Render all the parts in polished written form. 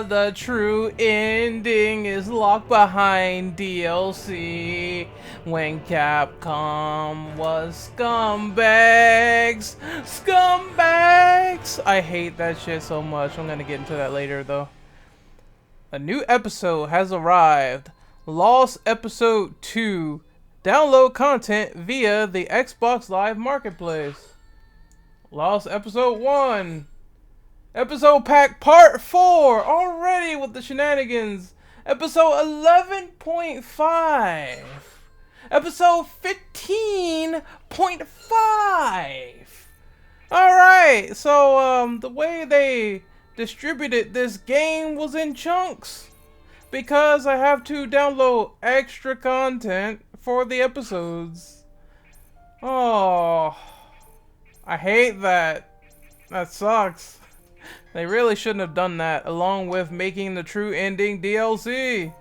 The true ending is locked behind DLC. When Capcom was scumbags. Scumbags! I hate that shit so much. I'm gonna get into that later though. A new episode has arrived. Lost Episode 2. Download content via the Xbox Live Marketplace. Lost Episode 1. Episode Pack Part 4. Already with the shenanigans. Episode 11.5. Episode 15.5. Alright, so the way they distributed this game was in chunks. Because I have to download extra content for the episodes. Oh, I hate that. That sucks. They really shouldn't have done that, along with making the true ending DLC.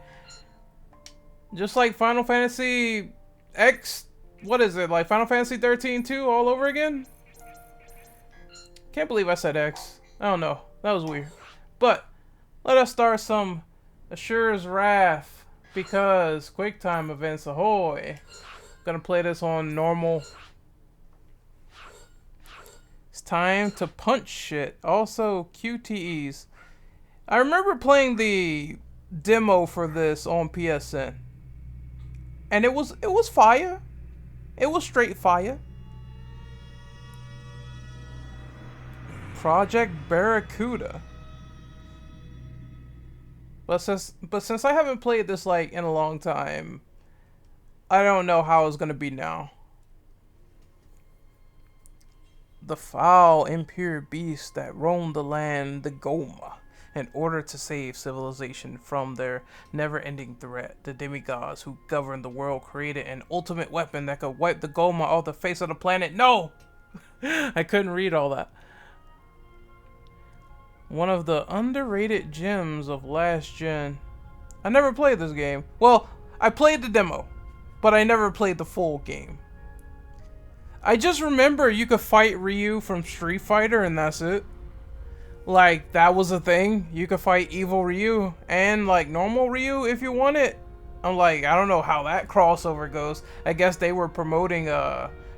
Just like Final Fantasy X, what is it, like Final Fantasy 13 2 all over again? Can't believe I said X. I don't know, that was weird. But, let us start some Asura's Wrath, because QuickTime events ahoy. Gonna play this on normal. It's time to punch shit. Also QTEs. I remember playing the demo for this on PSN. And it was fire. It was straight fire. Project Barracuda. But since I haven't played this like in a long time, I don't know how it's gonna be now. The foul, impure beasts that roam the land, the Goma, in order to save civilization from their never-ending threat. The demigods who govern the world created an ultimate weapon that could wipe the Goma off the face of the planet. No! I couldn't read all that. One of the underrated gems of last gen. I never played this game. Well, I played the demo, but I never played the full game. I just remember you could fight Ryu from Street Fighter and that's it. Like, that was a thing. You could fight evil Ryu and like normal Ryu if you want it. I'm like, I don't know how that crossover goes. I guess they were promoting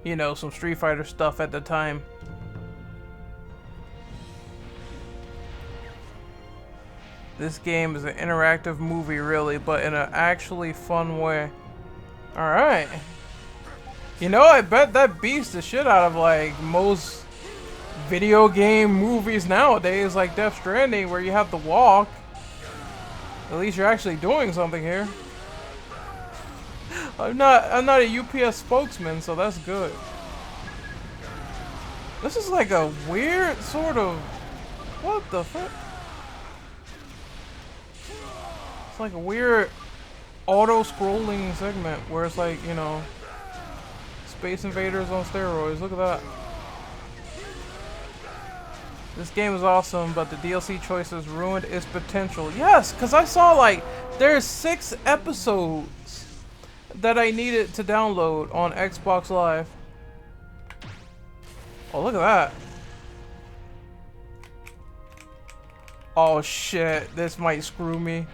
you know, some Street Fighter stuff at the time. This game is an interactive movie, really, but in an actually fun way. Alright. You know, I bet that beats the shit out of, like, most video game movies nowadays, like Death Stranding, where you have to walk. At least you're actually doing something here. I'm not a UPS spokesman, so that's good. This is like a weird sort of... What the fuck? Like a weird auto-scrolling segment where it's like, you know, Space Invaders on steroids. Look at that. This game is awesome, but the DLC choices ruined its potential. Yes, because I saw like there's 6 episodes that I needed to download on Xbox Live. Oh, look at that. Oh shit, this might screw me.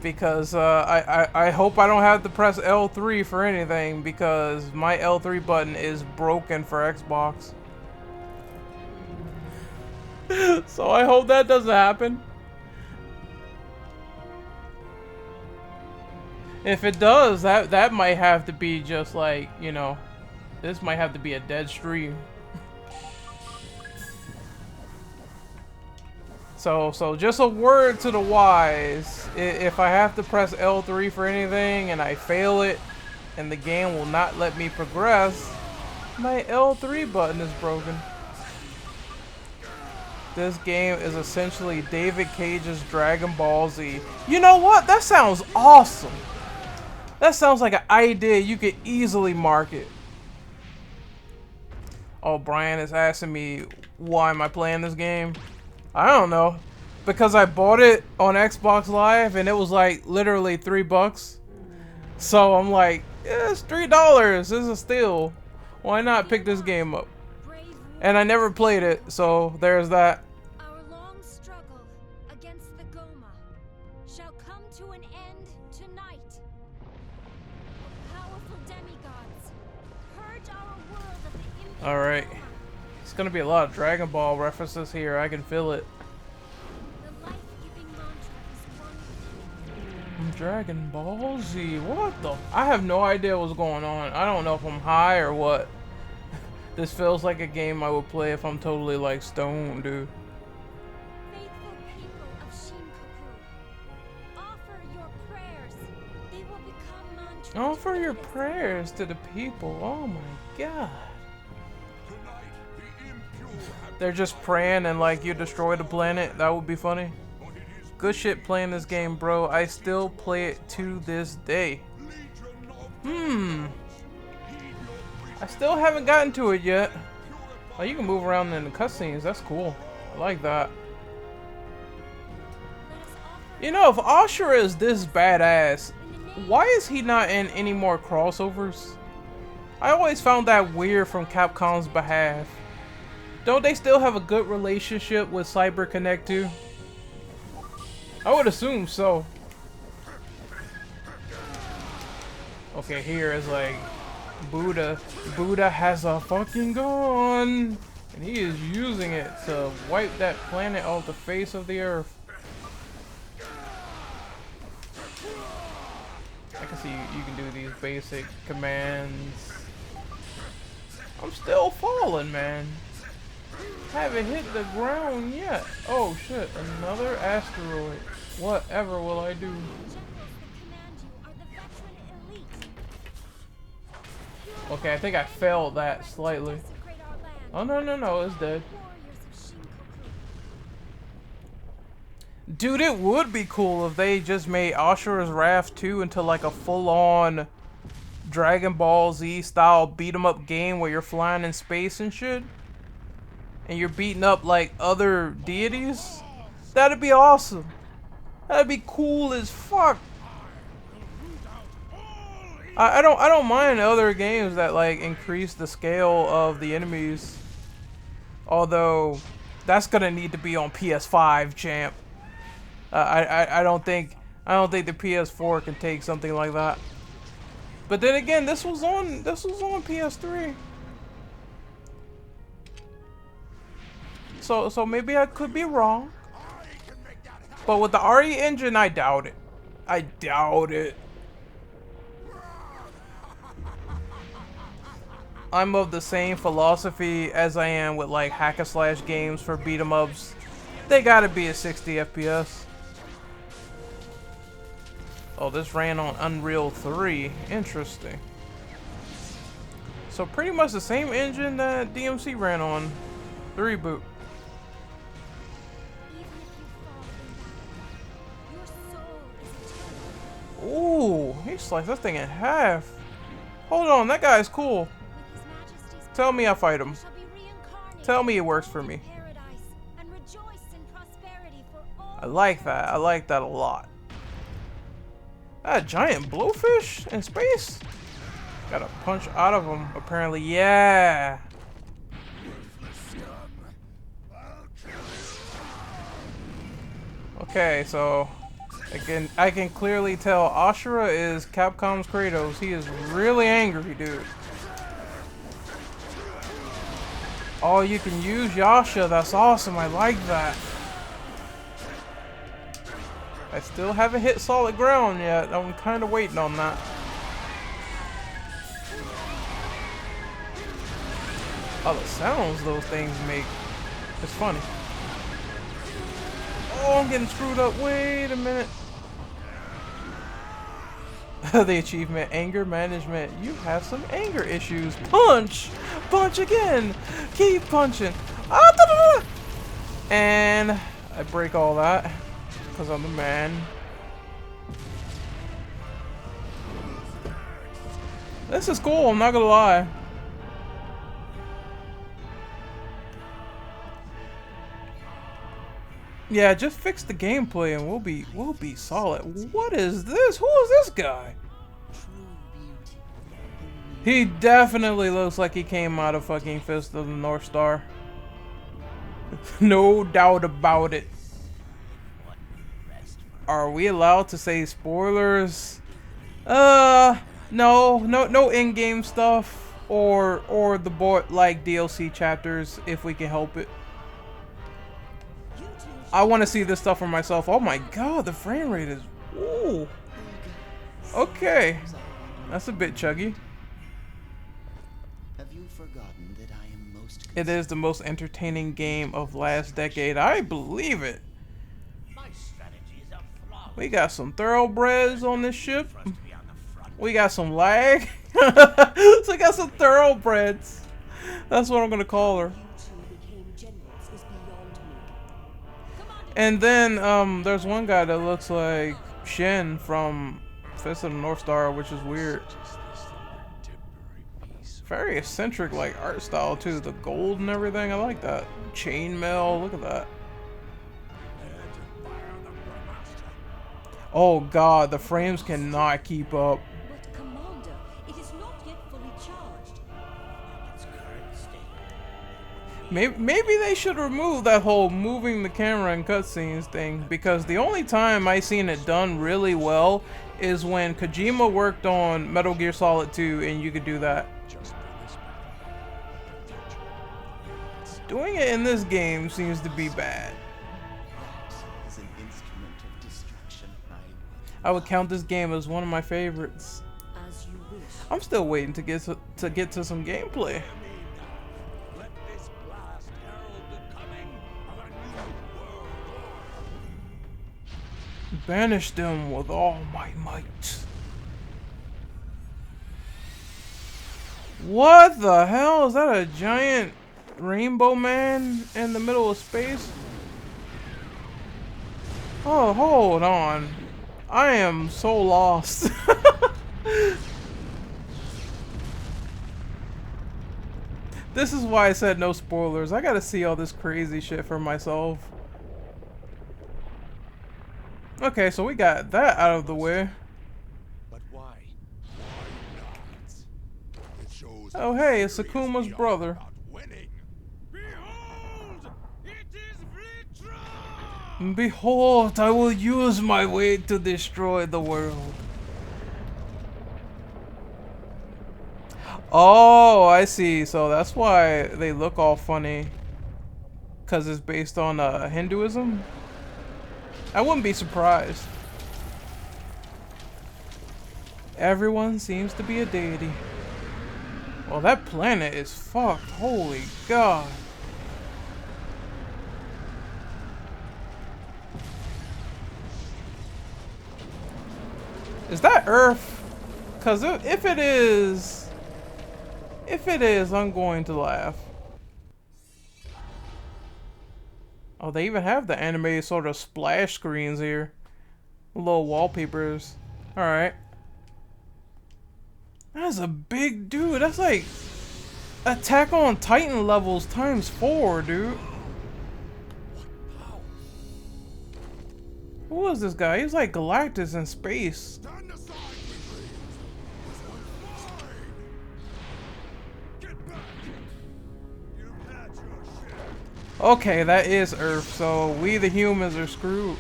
Because I hope I don't have to press L3 for anything, because my L3 button is broken for Xbox. So I hope that doesn't happen. If it does, that might have to be just like, you know, this might have to be a dead stream. So just a word to the wise, if I have to press L3 for anything and I fail it and the game will not let me progress, my L3 button is broken. This game is essentially David Cage's Dragon Ball Z. You know what? That sounds awesome. That sounds like an idea you could easily market. Oh, Brian is asking me why am I playing this game? I don't know, because I bought it on Xbox Live and it was like literally $3. So I'm like, yeah, it's $3. This is a steal. Why not pick this game up? And I never played it, so there's that. Our long struggle against the Goma shall come to an end tonight. Powerful demigods, purge our world of the impure. Alright. It's gonna be a lot of Dragon Ball references here, I can feel it. The life-giving mantra is one. Dragon Ball Z, what the? I have no idea what's going on. I don't know if I'm high or what. This feels like a game I would play if I'm totally like stoned, dude. Faithful people of Shinkoku, offer your prayers. They will become mantras. Offer your prayers to the people. Oh my god. They're just praying and like you destroy the planet. That would be funny. Good shit playing this game, bro. I still play it to this day. I still haven't gotten to it yet. Oh, you can move around in the cutscenes. That's cool. I like that. You know, if Asura is this badass, why is he not in any more crossovers? I always found that weird from Capcom's behalf. Don't they still have a good relationship with Cyber Connect 2? I would assume so. Okay, here is like Buddha. Buddha has a fucking gun, and he is using it to wipe that planet off the face of the earth. I can see you can do these basic commands. I'm still falling, man. Haven't hit the ground yet. Oh shit, another asteroid. Whatever will I do? Okay, I think I failed that slightly. Oh no, it's dead. Dude, it would be cool if they just made Asura's Wrath 2 into like a full-on Dragon Ball Z style beat 'em up game where you're flying in space and shit. And you're beating up like other deities. That'd be awesome. That'd be cool as fuck. I don't mind other games that like increase the scale of the enemies. Although that's gonna need to be on PS5, champ. I don't think the PS4 can take something like that. But then again, this was on PS3. So maybe I could be wrong. But with the RE engine, I doubt it. I doubt it. I'm of the same philosophy as I am with like hack and slash games for beat 'em ups. They gotta be at 60 FPS. Oh, this ran on Unreal 3. Interesting. So pretty much the same engine that DMC ran on the reboot. Ooh, he sliced that thing in half. Hold on, that guy's cool. Tell me I fight him. Tell me it works for me. I like that. I like that a lot. That giant blowfish in space? Gotta punch out of him, apparently. Yeah. Okay, so again, I can clearly tell Asura is Capcom's Kratos. He is really angry, dude. Oh, you can use Yasha. That's awesome. I like that. I still haven't hit solid ground yet. I'm kind of waiting on that. Oh, the sounds those things make. It's funny. Oh, I'm getting screwed up. Wait a minute. The achievement, anger management. You have some anger issues. Punch! Punch again! Keep punching. Ah, da, da, da. And I break all that because I'm the man. This is cool, I'm not gonna lie. Yeah, just fix the gameplay and we'll be solid. What is this? Who is this guy? He definitely looks like he came out of fucking Fist of the North Star. No doubt about it. Are we allowed to say spoilers? No in-game stuff or the board like DLC chapters if we can help it. I want to see this stuff for myself. Oh my god, the frame rate is ooh. Okay. That's a bit chuggy. Have you forgotten that I am most It is the most entertaining game of last decade. I believe it. We got some thoroughbreds on this ship. We got some lag. So we got some thoroughbreds. That's what I'm gonna call her. And then there's one guy that looks like Shin from Fist of the North Star, which is weird. Very eccentric like art style too. The gold and everything. I like that. Chainmail. Look at that. Oh god, the frames cannot keep up. But Commander, it is not yet fully charged. its current state. Maybe they should remove that whole moving the camera in cutscenes thing, because the only time I seen it done really well is when Kojima worked on Metal Gear Solid 2 and you could do that. Doing it in this game seems to be bad. I would count this game as one of my favorites. As you wish. I'm still waiting to get to some gameplay. Banish them with all my might. What the hell? Is that a giant rainbow man in the middle of space? Oh, hold on. I am so lost. This is why I said no spoilers. I gotta see all this crazy shit for myself. Okay, so we got that out of the way. But why? It shows Oh hey, it's Sakuma's brother. about winning. Behold, it is victory! Behold, I will use my weight to destroy the world. Oh, I see. So that's why they look all funny. Because it's based on Hinduism? I wouldn't be surprised. Everyone seems to be a deity. Well, that planet is fucked. Holy God. Is that Earth? Because if it is, I'm going to laugh. Oh, they even have the animated sort of splash screens here. Little wallpapers. Alright. That's a big dude. That's like Attack on Titan levels times 4, dude. Who is this guy? He's like Galactus in space. Stand aside, Renegade. This one's mine. Get back. You've had your share. Okay, that is Earth, so we the humans are screwed.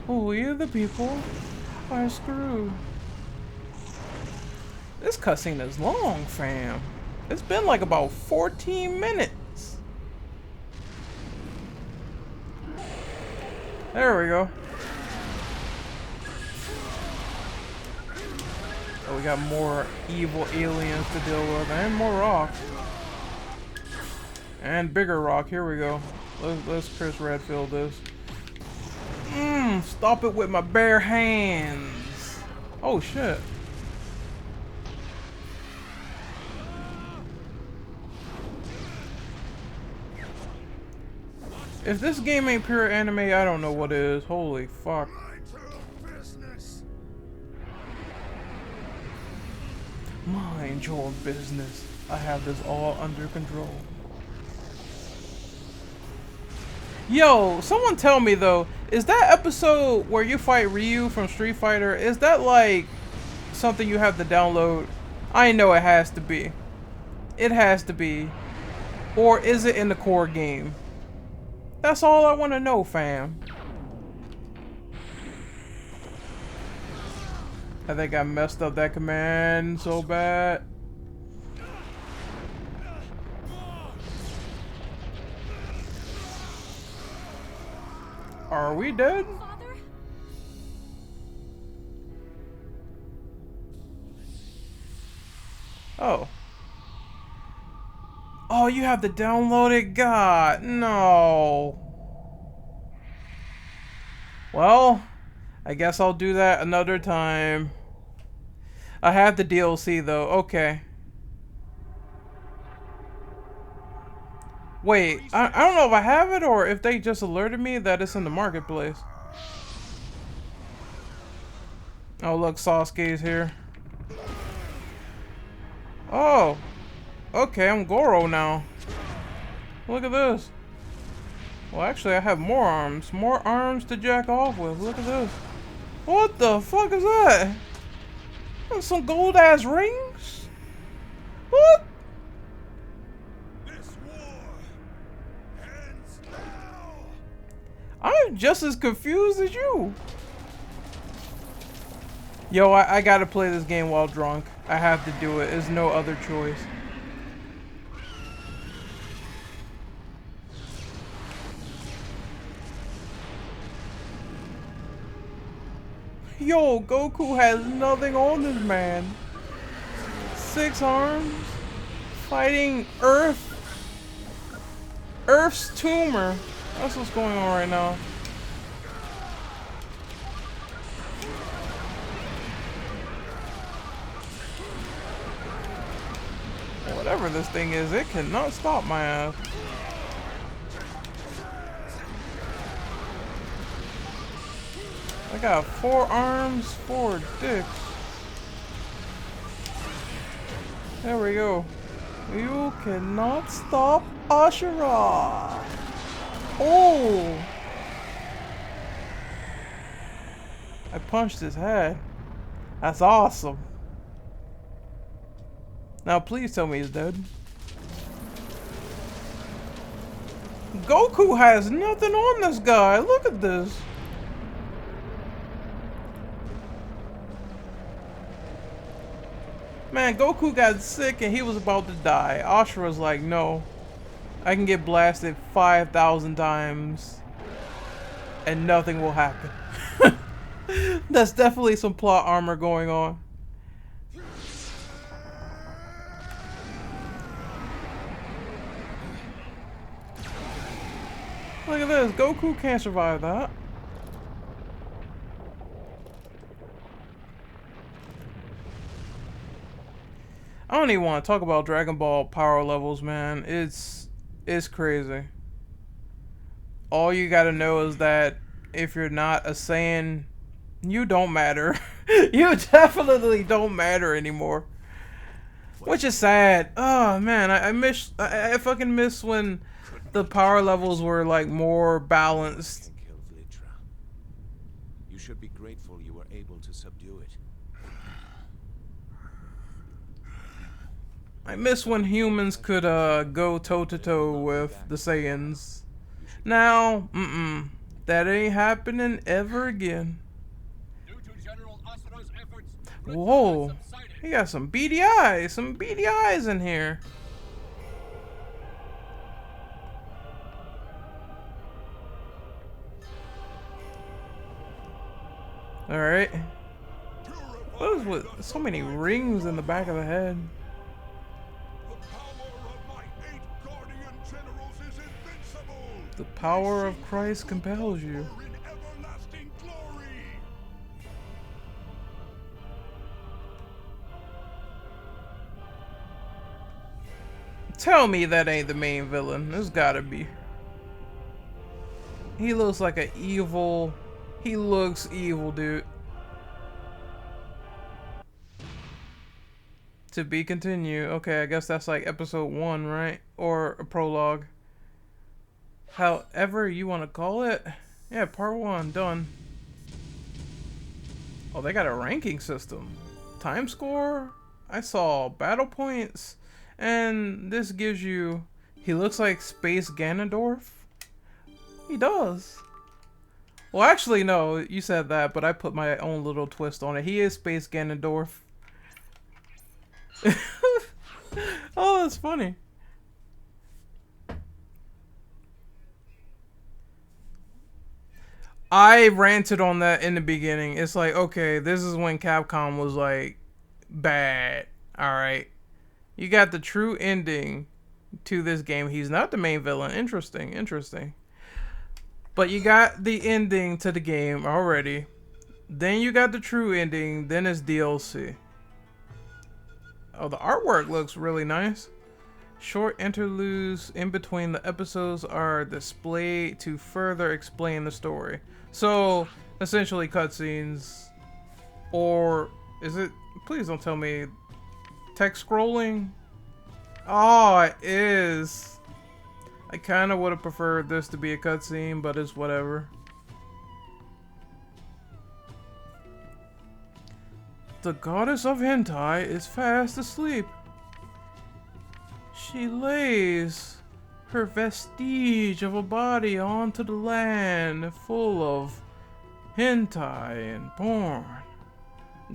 We the people are screwed. This cutscene is long, fam. It's been like about 14 minutes. There we go. Oh, we got more evil aliens to deal with and more rock. And bigger rock. Here we go. Let's Chris Redfield this. Stop it with my bare hands. Oh shit. If this game ain't pure anime, I don't know what is. Holy fuck. Mind your business. Mind your business. I have this all under control. Yo, someone tell me though, is that episode where you fight Ryu from Street Fighter, is that like something you have to download? I know it has to be. It has to be. Or is it in the core game? That's all I want to know, fam. I think I messed up that command so bad. Are we dead? Father? Oh. Oh, you have to download it? God, no. Well, I guess I'll do that another time. I have the DLC though. Okay. Wait, I don't know if I have it or if they just alerted me that it's in the marketplace. Oh, look, Sasuke's here. Oh. Okay, I'm Goro now. Look at this. Well, actually, I have more arms. More arms to jack off with. Look at this. What the fuck is that? That's some gold ass rings? What? This war ends now. I'm just as confused as you. Yo, I gotta play this game while drunk. I have to do it. There's no other choice. Yo, Goku has nothing on this man. 6 arms. Fighting Earth's tumor. That's what's going on right now. Whatever this thing is, it cannot stop my ass. I got 4 arms, 4 dicks. There we go. You cannot stop Asura. Oh! I punched his head. That's awesome. Now please tell me he's dead. Goku has nothing on this guy. Look at this. Man, Goku got sick and he was about to die. Ashura's like, no. I can get blasted 5,000 times and nothing will happen. That's definitely some plot armor going on. Look at this. Goku can't survive that. I don't even want to talk about Dragon Ball power levels, man. It's crazy. All you gotta know is that if you're not a Saiyan, you don't matter. You definitely don't matter anymore. Which is sad. Oh man, I fucking miss when the power levels were like more balanced. You should be grateful you were able to subdue it. I miss when humans could go toe to toe with the Saiyans. Now, that ain't happening ever again. Due to General Asura's efforts, Whoa, Red subsided. he got some beady eyes, in here. All right. What is with so many rings in the back of the head? The power of my 8 guardian generals is invincible. The power of Christ compels you. In everlasting glory. Tell me that ain't the main villain. There's gotta be. He looks like an evil. He looks evil, dude. To be continued. Okay, I guess that's like episode 1, right? Or a prologue. However you want to call it. Yeah, part 1, done. Oh, they got a ranking system. Time score? I saw battle points. And this gives you He looks like Space Ganondorf. He does. Well, actually, no, you said that, but I put my own little twist on it. He is Space Ganondorf. Oh, that's funny. I ranted on that in the beginning. It's like, okay, this is when Capcom was like, bad. Alright. You got the true ending to this game. He's not the main villain. Interesting, interesting. But you got the ending to the game already. Then you got the true ending. Then it's DLC. Oh, the artwork looks really nice. Short interludes in between the episodes are displayed to further explain the story. So, essentially cutscenes. Or is it... Please don't tell me... Text scrolling? Oh, it is. I kind of would have preferred this to be a cutscene, but it's whatever. The goddess of hentai is fast asleep. She lays her vestige of a body onto the land full of hentai and porn.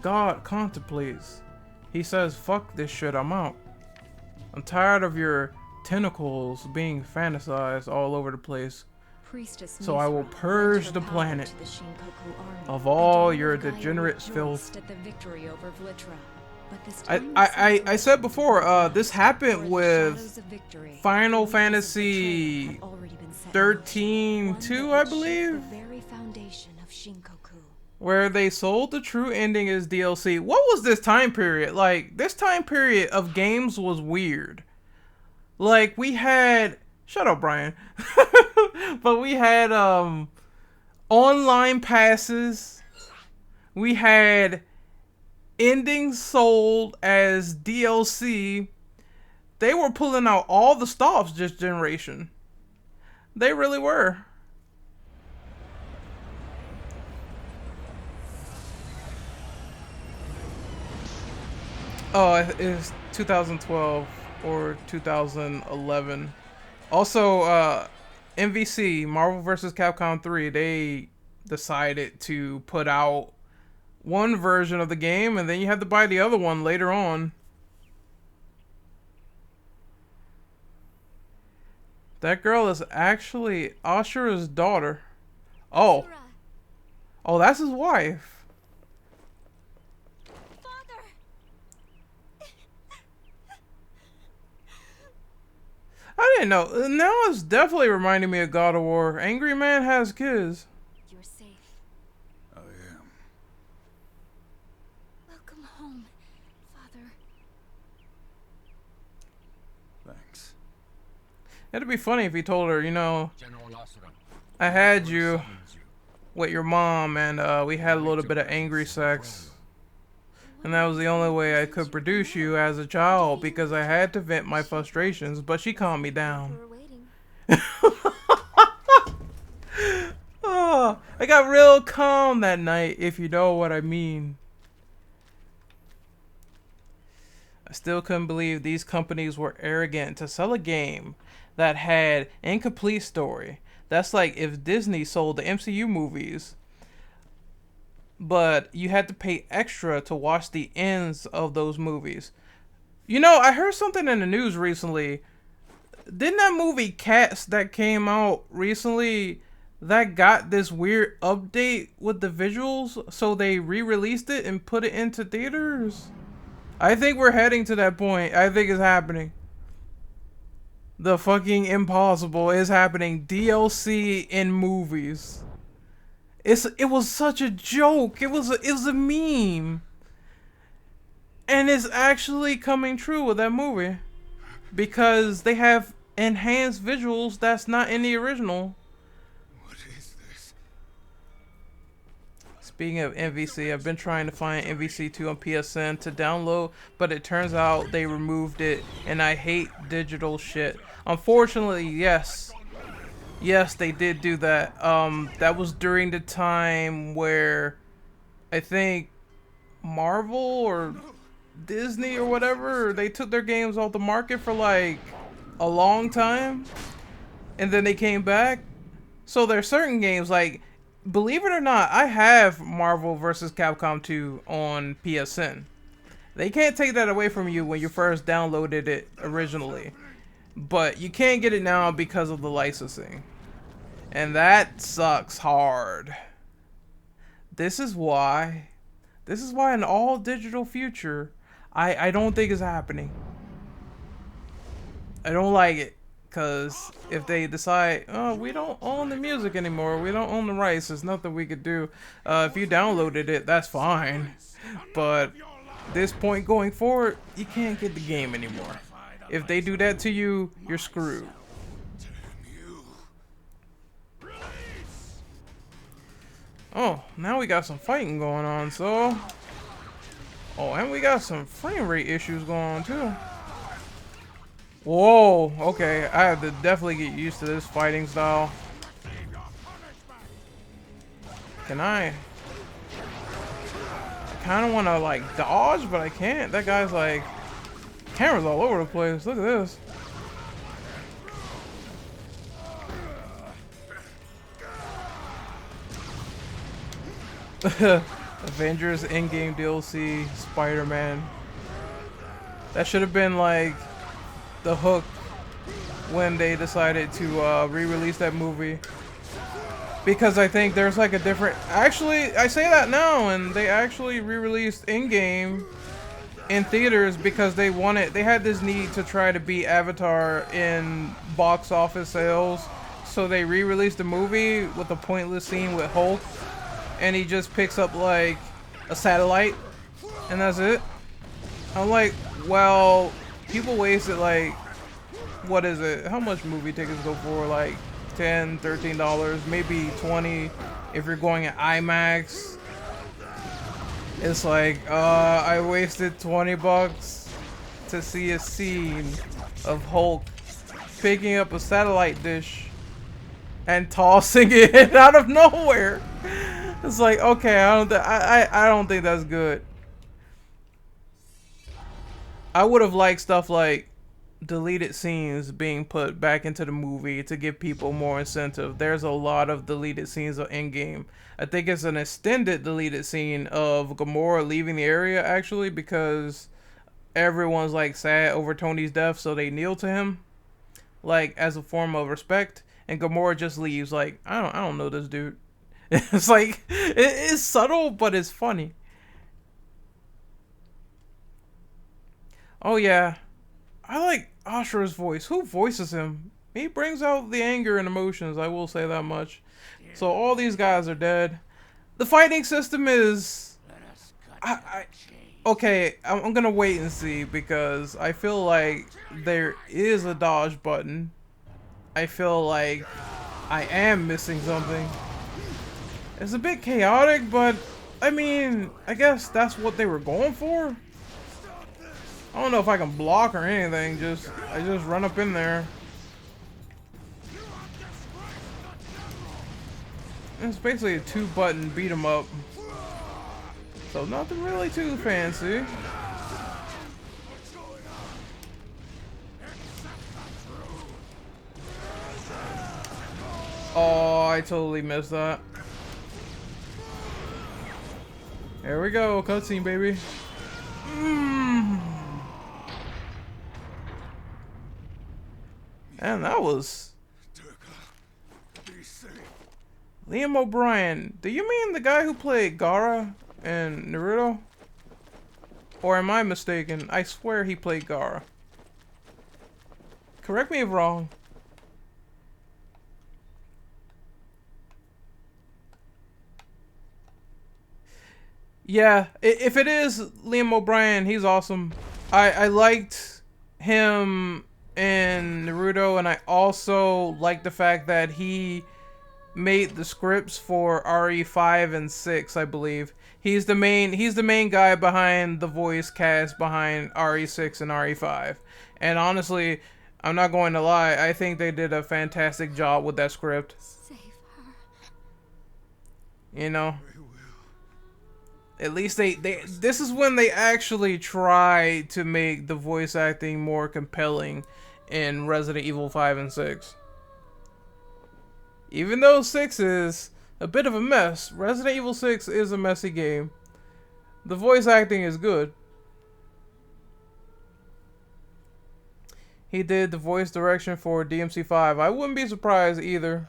God contemplates. He says, fuck this shit, I'm out. I'm tired of your tentacles being fantasized all over the place. So I will purge the planet of all your degenerate filth. I said before, this happened with Final Fantasy 13-2, I believe, where they sold the true ending as DLC. What was this time period? Like, this time period of games was weird. Like, we had... Shut up, Brian. But we had online passes. We had endings sold as DLC. They were pulling out all the stops this generation. They really were. Oh, it's 2012 or 2011. Also, MVC, Marvel vs. Capcom 3, they decided to put out one version of the game, and then you had to buy the other one later on. That girl is actually Asura's daughter. Oh. Oh, that's his wife. I didn't know. Now it's definitely reminding me of God of War. Angry man has kids. You're safe. I am. Welcome home, Father. Thanks. It'd be funny if he told her, you know, General Asura I had you summons you. with your mom, and we had a little bit of angry sex. And that was the only way I could produce you as a child, because I had to vent my frustrations, but she calmed me down. Oh, I got real calm that night, if you know what I mean. I still couldn't believe these companies were arrogant to sell a game that had incomplete story. That's like if Disney sold the MCU movies, but you had to pay extra to watch the ends of those movies. You know, I heard something in the news recently. Didn't that movie Cats that came out recently, that got this weird update with the visuals, so they re-released it and put it into theaters? I think we're heading to that point. I think it's happening. The fucking impossible is happening. DLC in movies. It was such a joke. It was a meme. And it's actually coming true with that movie. Because they have enhanced visuals that's not in the original. What is this? Speaking of MVC, I've been trying to find MVC 2 on PSN to download, but it turns out they removed it, and I hate digital shit. Unfortunately, yes. Yes, they did do that. That was during the time where I think Marvel or Disney or whatever, they took their games off the market for like a long time, and then they came back. So there's certain games like, believe it or not, I have Marvel vs. Capcom 2 on PSN. They can't take that away from you when you first downloaded it originally. But you can't get it now because of the licensing. And that sucks hard. This is why an all digital future, I don't think is happening. I don't like it. Because if they decide, oh, we don't own the music anymore, we don't own the rights, there's nothing we could do. If you downloaded it, that's fine. But this point going forward, you can't get the game anymore. If they do that to you, you're screwed. Oh, now we got some fighting going on, so... Oh, and we got some frame rate issues going on, too. Whoa, okay, I have to definitely get used to this fighting style. Can I kind of want to, like, dodge, but I can't. That guy's, like... Camera's all over the place. Look at this. Avengers in-game DLC, Spider-Man. That should have been like the hook when they decided to re-release that movie. Because I think there's like a different... Actually, I say that now, and they actually re-released in-game in theaters because they had this need to try to beat Avatar in box office sales. So they re-released the movie with a pointless scene with Hulk. And he just picks up like a satellite, and that's it. I'm like, well, people wasted like, what is it? How much movie tickets go for? Like $10, $13, maybe $20 if you're going at IMAX. It's like, I wasted $20 to see a scene of Hulk picking up a satellite dish and tossing it out of nowhere. It's like, okay, I don't think that's good. I would have liked stuff like deleted scenes being put back into the movie to give people more incentive. There's a lot of deleted scenes in game. I think it's an extended deleted scene of Gamora leaving the area actually because everyone's like sad over Tony's death, so they kneel to him like as a form of respect, and Gamora just leaves like, I don't know this dude. It's like, it's subtle, but it's funny. Oh yeah, I like Asura's voice. Who voices him? He brings out the anger and emotions, I will say that much. So all these guys are dead. The fighting system is... Okay, I'm gonna wait and see because I feel like there is a dodge button. I feel like I am missing something. It's a bit chaotic, but I mean, I guess that's what they were going for. I don't know if I can block or anything. I just run up in there. It's basically a 2-button beat 'em up, so nothing really too fancy. Oh, I totally missed that. There we go, cutscene, baby. And that was Liam O'Brien. Do you mean the guy who played Gaara in Naruto? Or am I mistaken? I swear he played Gaara. Correct me if wrong. Yeah, if it is Liam O'Brien, he's awesome. I liked him in Naruto, and I also like the fact that he made the scripts for RE5 and 6, I believe. He's the main guy behind the voice cast behind RE6 and RE5. And honestly, I'm not going to lie, I think they did a fantastic job with that script. Save her. You know? At least this is when they actually try to make the voice acting more compelling in Resident Evil 5 and 6. Even though 6 is a bit of a mess, Resident Evil 6 is a messy game. The voice acting is good. He did the voice direction for DMC5. I wouldn't be surprised either.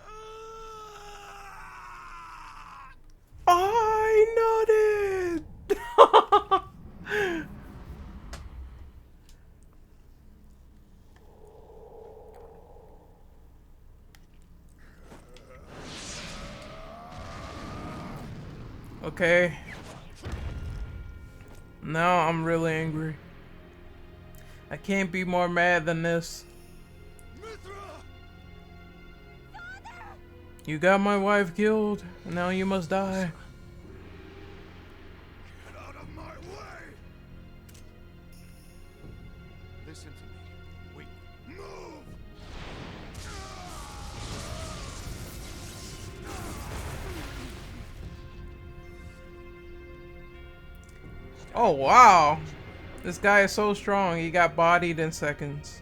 I nutted! Okay. Now I'm really angry. I can't be more mad than this. You got my wife killed, and now you must die. Get out of my way! Listen to me. Wait. Move! Oh wow. This guy is so strong, he got bodied in seconds.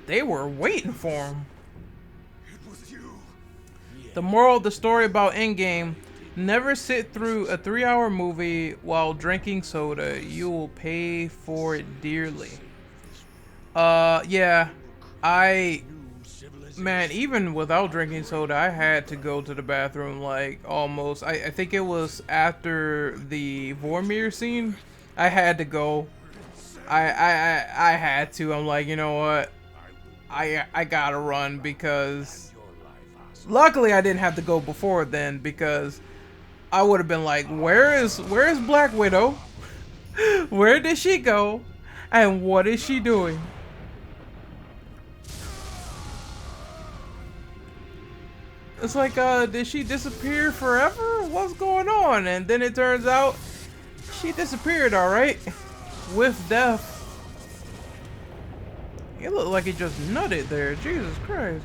They were waiting for him. It was you. The moral of the story about Endgame: never sit through a 3-hour movie while drinking soda. You will pay for it dearly. Yeah. Man, even without drinking soda, I had to go to the bathroom, like, almost. I think it was after the Vormir scene. I had to go. I had to. I'm like, you know what? I gotta run, because luckily I didn't have to go before then, because I would have been like, where's Black Widow? Where did she go? And what is she doing? It's like, did she disappear forever? What's going on? And then it turns out she disappeared, alright. With death. It looked like he just nutted there. Jesus Christ.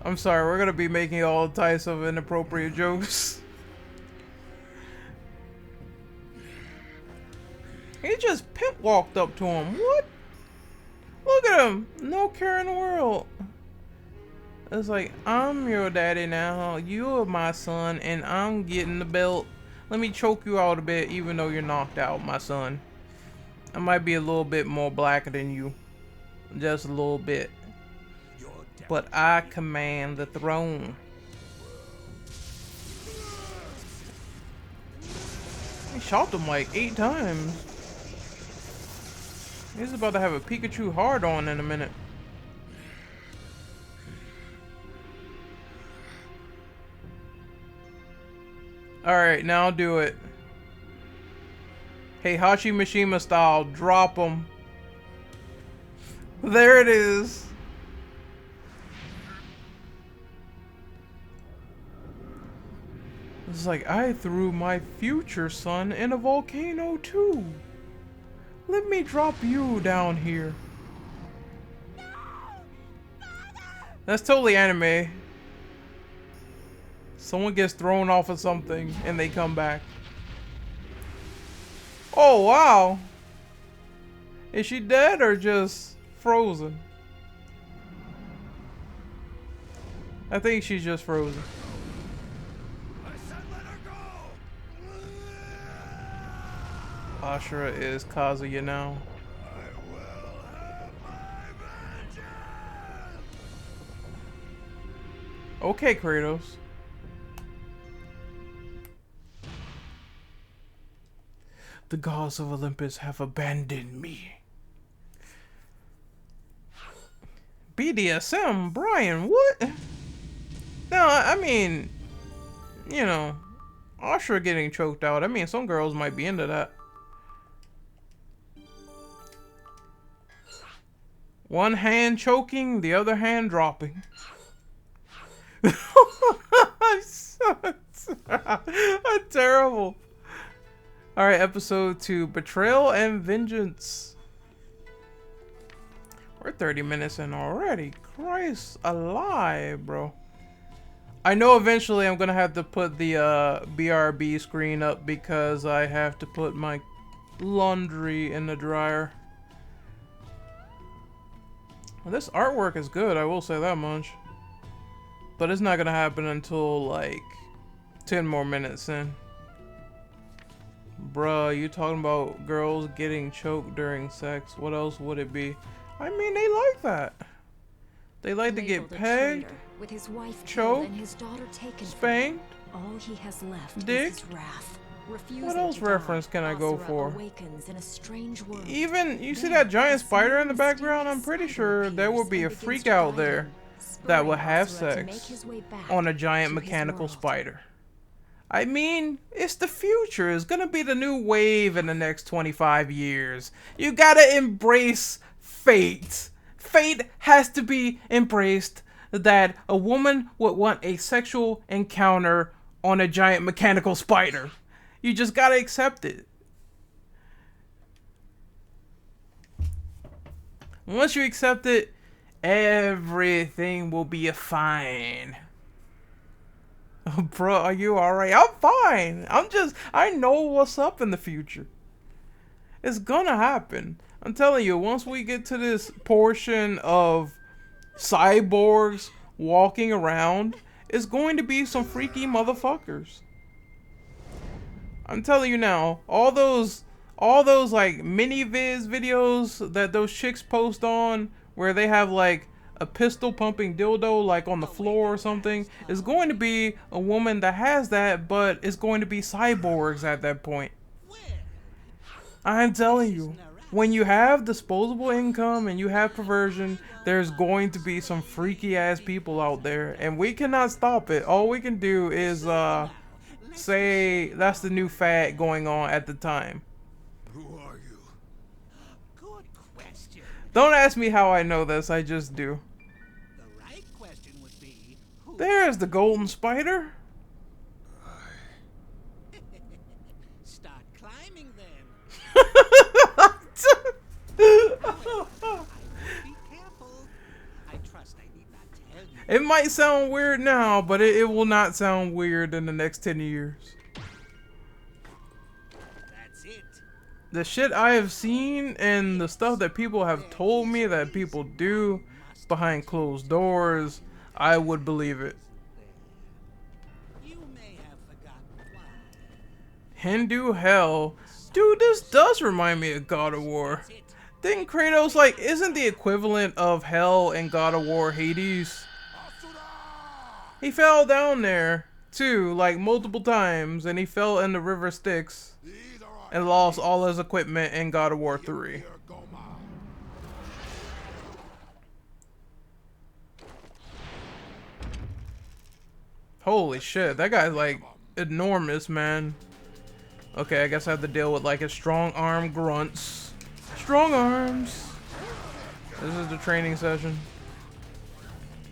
I'm sorry, we're gonna be making all types of inappropriate jokes. He just pimp walked up to him. What? Look at him. No care in the world. It's like, I'm your daddy now. You're my son, and I'm getting the belt. Let me choke you out a bit, even though you're knocked out, my son. I might be a little bit more blacker than you. Just a little bit. But I command the throne. He shot him like 8 times. He's about to have a Pikachu hard on in a minute. Alright, now do it. Hey, Hachi Mishima style, drop him. There it is. It's like, I threw my future son in a volcano too. Let me drop you down here. That's totally anime. Someone gets thrown off of something and they come back. Oh wow. Is she dead or just frozen? I think she's just frozen. I said let her go! Asura is Kazuya now. I will have my vengeance! Okay, Kratos. The gods of Olympus have abandoned me. BDSM, Brian, what? No, I mean, you know, Asura getting choked out. I mean, some girls might be into that. One hand choking, the other hand dropping. I'm terrible. Alright, episode 2, Betrayal and Vengeance. We're 30 minutes in already. Christ alive, bro. I know eventually I'm gonna have to put the BRB screen up because I have to put my laundry in the dryer. Well, this artwork is good, I will say that much. But it's not gonna happen until like 10 more minutes in. Bruh, you talking about girls getting choked during sex? What else would it be? I mean, they like that. They like to get pegged, with his wife choked, and his daughter taken spanked, all he has left dick. is his wrath. What else reference can I go for? In a strange world. Even, you see that giant spider in the background? I'm pretty sure there will be a freak out there that will have sex on a giant mechanical spider. I mean, it's the future. It's gonna be the new wave in the next 25 years. You gotta embrace fate. Fate has to be embraced that a woman would want a sexual encounter on a giant mechanical spider. You just gotta accept it. Once you accept it, everything will be fine. Bro, are you alright? I'm fine. I know what's up in the future. It's gonna happen. I'm telling you, once we get to this portion of cyborgs walking around, it's going to be some freaky motherfuckers. I'm telling you now, all those like mini-viz videos that those chicks post on where they have like a pistol pumping dildo like on the floor or something, is going to be a woman that has that, but it's going to be cyborgs at that point. I'm telling you, when you have disposable income and you have perversion, there's going to be some freaky ass people out there, and we cannot stop it. All we can do is say that's the new fad going on at the time. Who are you? Good question. Don't ask me how I know this, I just do. The right question would be, who? There's the golden spider. Start climbing then. Be careful. I trust I need not tell you. It might sound weird now, but it will not sound weird in the next 10 years. That's it. The shit I have seen and the stuff that people have told me that people do behind closed doors, I would believe it. You may have forgotten why. Hindu hell. Dude, this does remind me of God of War. Didn't Kratos, like, isn't the equivalent of hell in God of War Hades? He fell down there, too, like, multiple times, and he fell in the river Styx and lost all his equipment in God of War 3. Holy shit, that guy's, like, enormous, man. Okay, I guess I have to deal with, like, his strong arm grunts. Strong arms. This is the training session.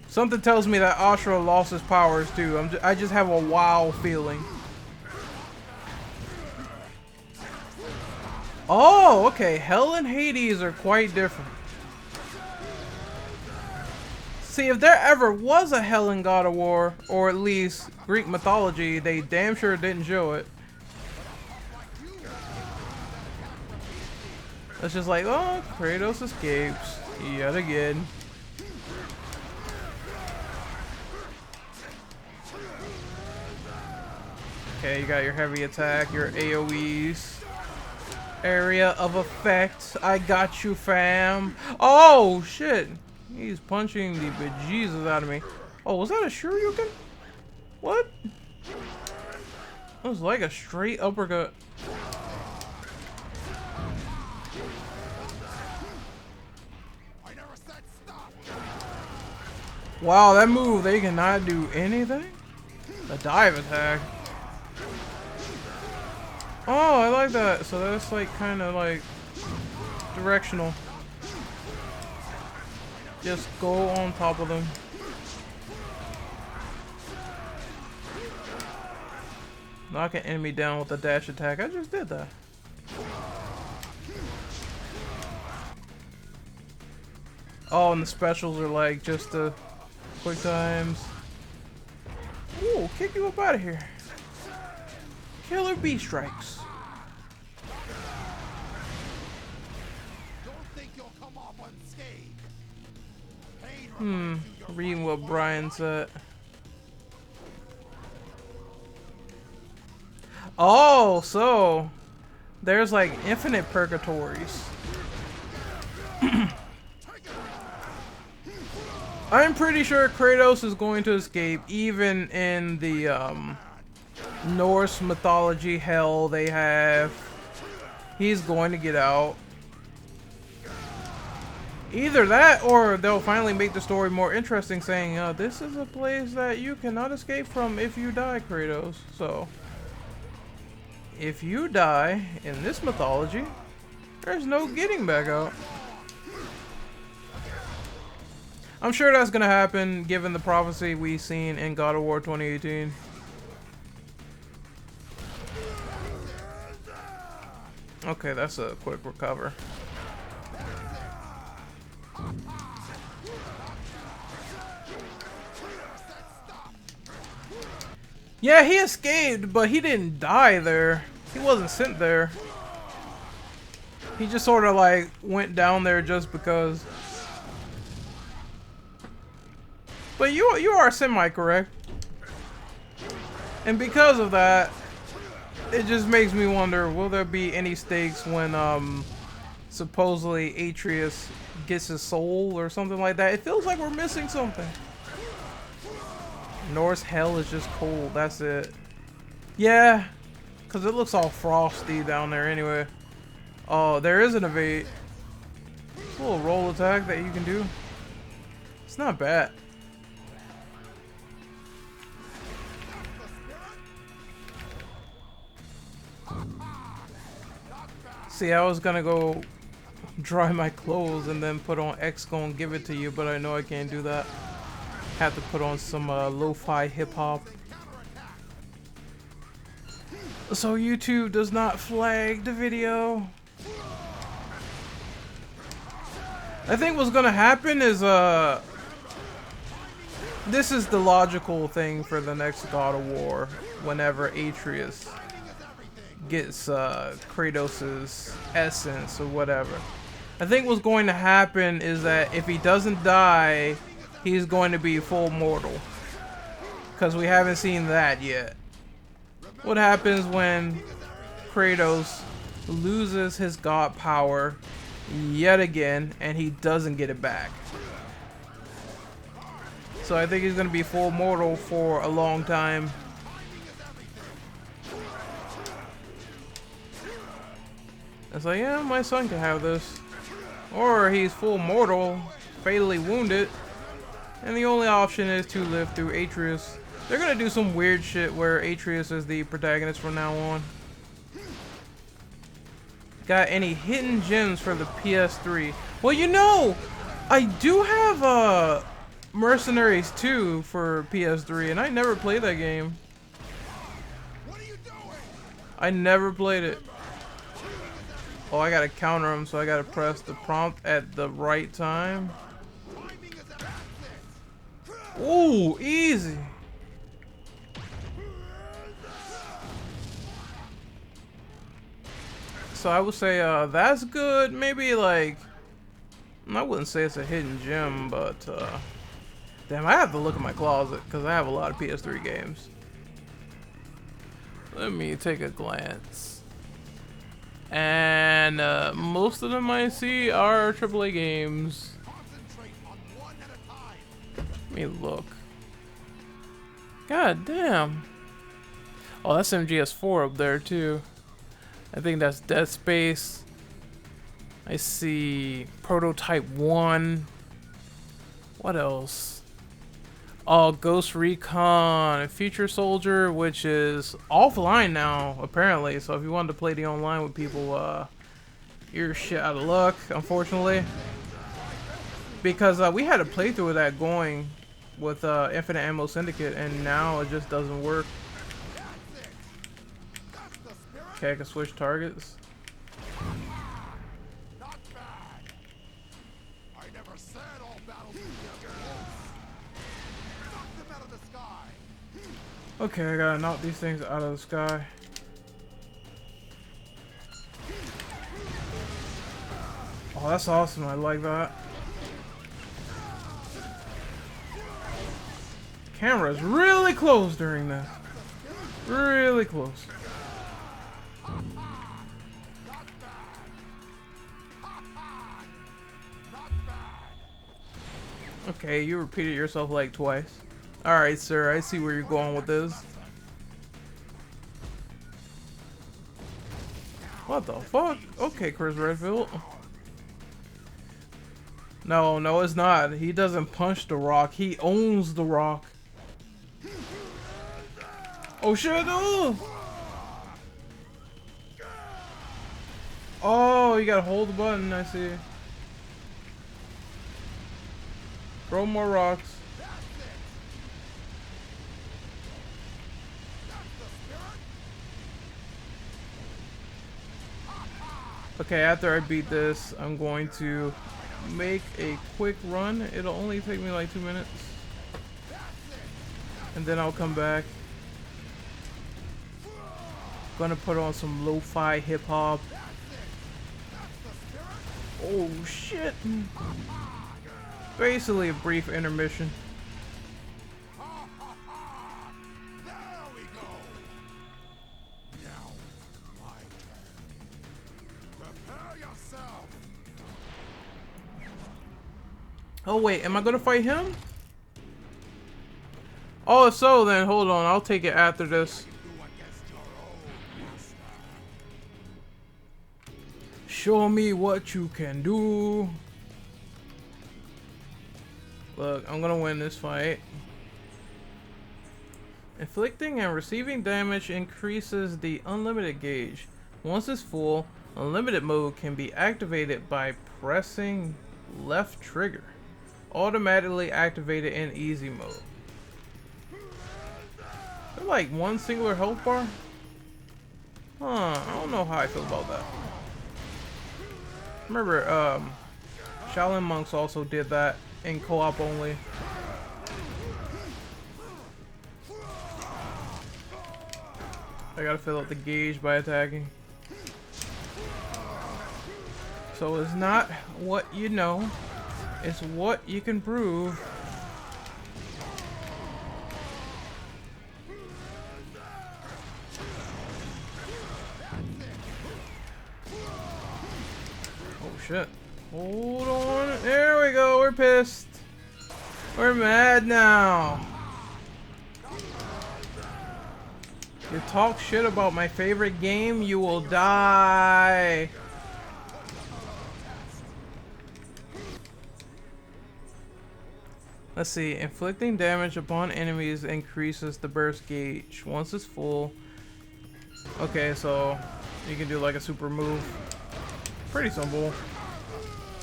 Something tells me that Asura lost his powers too. I just have a wow feeling. Oh, okay. Hell and Hades are quite different. See, if there ever was a hell in God of War, or at least Greek mythology, they damn sure didn't show it. It's just like, oh, Kratos escapes yet again. Okay, you got your heavy attack, your AoEs. Area of effect. I got you, fam. Oh, shit. He's punching the bejesus out of me. Oh, was that a Shoryuken? What? That was like a straight uppercut. Wow, that move, they cannot do anything? A dive attack. Oh, I like that. So that's like kind of like directional. Just go on top of them. Knock an enemy down with a dash attack. I just did that. Oh, and the specials are like just the quick times. Ooh, kick you up out of here. Killer B strikes. Don't think you'll come off unscathed. Reading what Brian said. Oh, so there's like infinite purgatories. I'm pretty sure Kratos is going to escape, even in the Norse mythology hell they have. He's going to get out. Either that, or they'll finally make the story more interesting, saying, this is a place that you cannot escape from if you die, Kratos. So, if you die in this mythology, there's no getting back out. I'm sure that's gonna happen, given the prophecy we've seen in God of War 2018. Okay, that's a quick recover. Yeah, he escaped, but he didn't die there. He wasn't sent there. He just sort of like went down there just because. But you are semi-correct. And because of that, it just makes me wonder, will there be any stakes when supposedly Atreus gets his soul or something like that? It feels like we're missing something. Norse hell is just cold, that's it. Yeah, because it looks all frosty down there anyway. Oh, there is an evade. It's a little roll attack that you can do. It's not bad. See, I was gonna go dry my clothes and then put on X-Go and give it to you, but I know I can't do that. Have to put on some lo-fi hip-hop. So YouTube does not flag the video. I think what's gonna happen is this is the logical thing for the next God of War, whenever Atreus gets Kratos' essence or whatever. I think what's going to happen is that if he doesn't die, he's going to be full mortal. Because we haven't seen that yet. What happens when Kratos loses his god power yet again and he doesn't get it back? So I think he's going to be full mortal for a long time. It's like, yeah, my son can have this. Or he's full mortal, fatally wounded, and the only option is to live through Atreus. They're gonna do some weird shit where Atreus is the protagonist from now on. Got any hidden gems for the PS3? Well, you know, I do have Mercenaries 2 for PS3, and I never played that game. What are you doing? I never played it. Oh, I gotta counter him, so I gotta press the prompt at the right time. Ooh, easy. So I would say that's good. Maybe like, I wouldn't say it's a hidden gem, but damn, I have to look at my closet because I have a lot of PS3 games. Let me take a glance. And most of them I see are AAA games. Let me look. God damn. Oh, that's MGS4 up there too. I think that's Dead Space. I see Prototype 1. What else? Oh, Ghost Recon Future Soldier, which is offline now, apparently. So if you wanted to play the online with people, you're shit out of luck, unfortunately. Because we had a playthrough of that going with Infinite Ammo Syndicate, and now it just doesn't work. Okay, I can switch targets. Not bad. I never said all battles would be knock them out of the sky. Okay, I gotta knock these things out of the sky. Oh, that's awesome. I like that. Camera's really close during this. Really close. Okay, you repeated yourself like twice. Alright, sir, I see where you're going with this. What the fuck? Okay, Chris Redfield. No, no, it's not. He doesn't punch the rock. He owns the rock. Oh shit! Oh, you gotta hold the button. I see. Throw more rocks. Okay, after I beat this, I'm going to make a quick run. It'll only take me like 2 minutes. And then I'll come back. Gonna put on some lo-fi hip-hop. Oh shit. Basically a brief intermission. There we go. Now, my turn. Prepare yourself. Oh wait, am I gonna fight him? Oh, if so, then hold on. I'll take it after this. Show me what you can do. Look, I'm gonna win this fight. Inflicting and receiving damage increases the unlimited gauge. Once it's full, unlimited mode can be activated by pressing left trigger. Automatically activated in easy mode. They're like one singular health bar? Huh, I don't know how I feel about that. Remember, Shaolin monks also did that in co-op only. I gotta fill up the gauge by attacking. So it's not what you know, it's what you can prove. Shit. Hold on. There we go. We're pissed. We're mad now. You talk shit about my favorite game, you will die. Let's see. Inflicting damage upon enemies increases the burst gauge. Once it's full. Okay, so you can do like a super move. Pretty simple.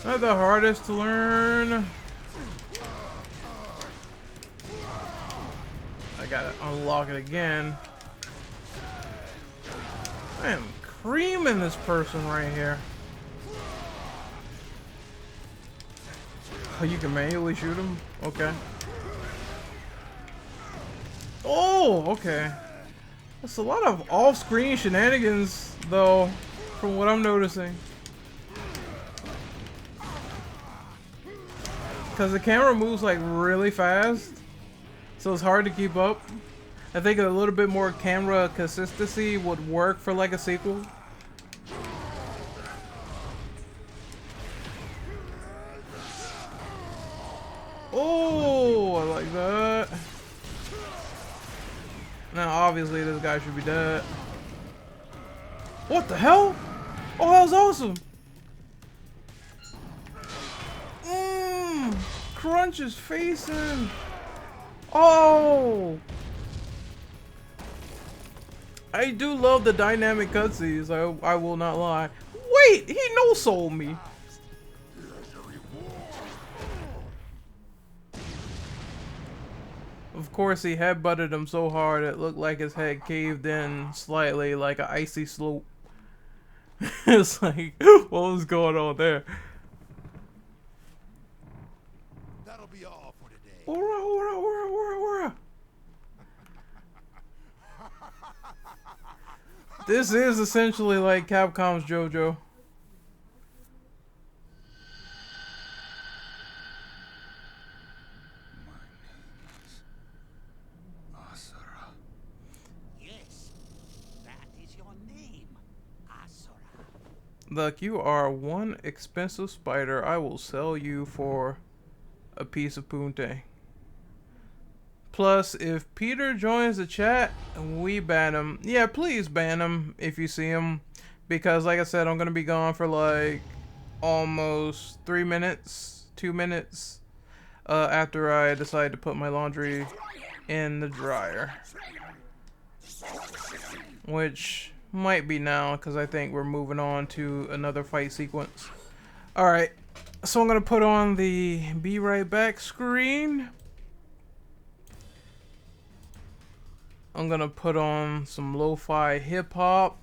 Not the hardest to learn. I gotta unlock it again. I am creaming this person right here. Oh, you can manually shoot him? Okay. Oh, okay. That's a lot of off-screen shenanigans, though, from what I'm noticing. Because the camera moves like really fast, so it's hard to keep up. I think a little bit more camera consistency would work for like a sequel. Oh, I like that. Now obviously this guy should be dead. What the hell? Oh, that was awesome. Crunch his face in. Oh, I do love the dynamic cutscenes. I will not lie. Wait, he no-sold me. Of course, he headbutted him so hard it looked like his head caved in slightly, like an icy slope. It's like, what was going on there? That'll be all for today. Ora. This is essentially like Capcom's JoJo. Look, you are one expensive spider. I will sell you for a piece of punte. Plus, if Peter joins the chat, we ban him. Yeah, please ban him if you see him. Because, like I said, I'm going to be gone for like almost 3 minutes, 2 minutes. After I decide to put my laundry in the dryer. Which might be now, because I think we're moving on to another fight sequence. Alright, so I'm going to put on the be right back screen. I'm going to put on some lo-fi hip-hop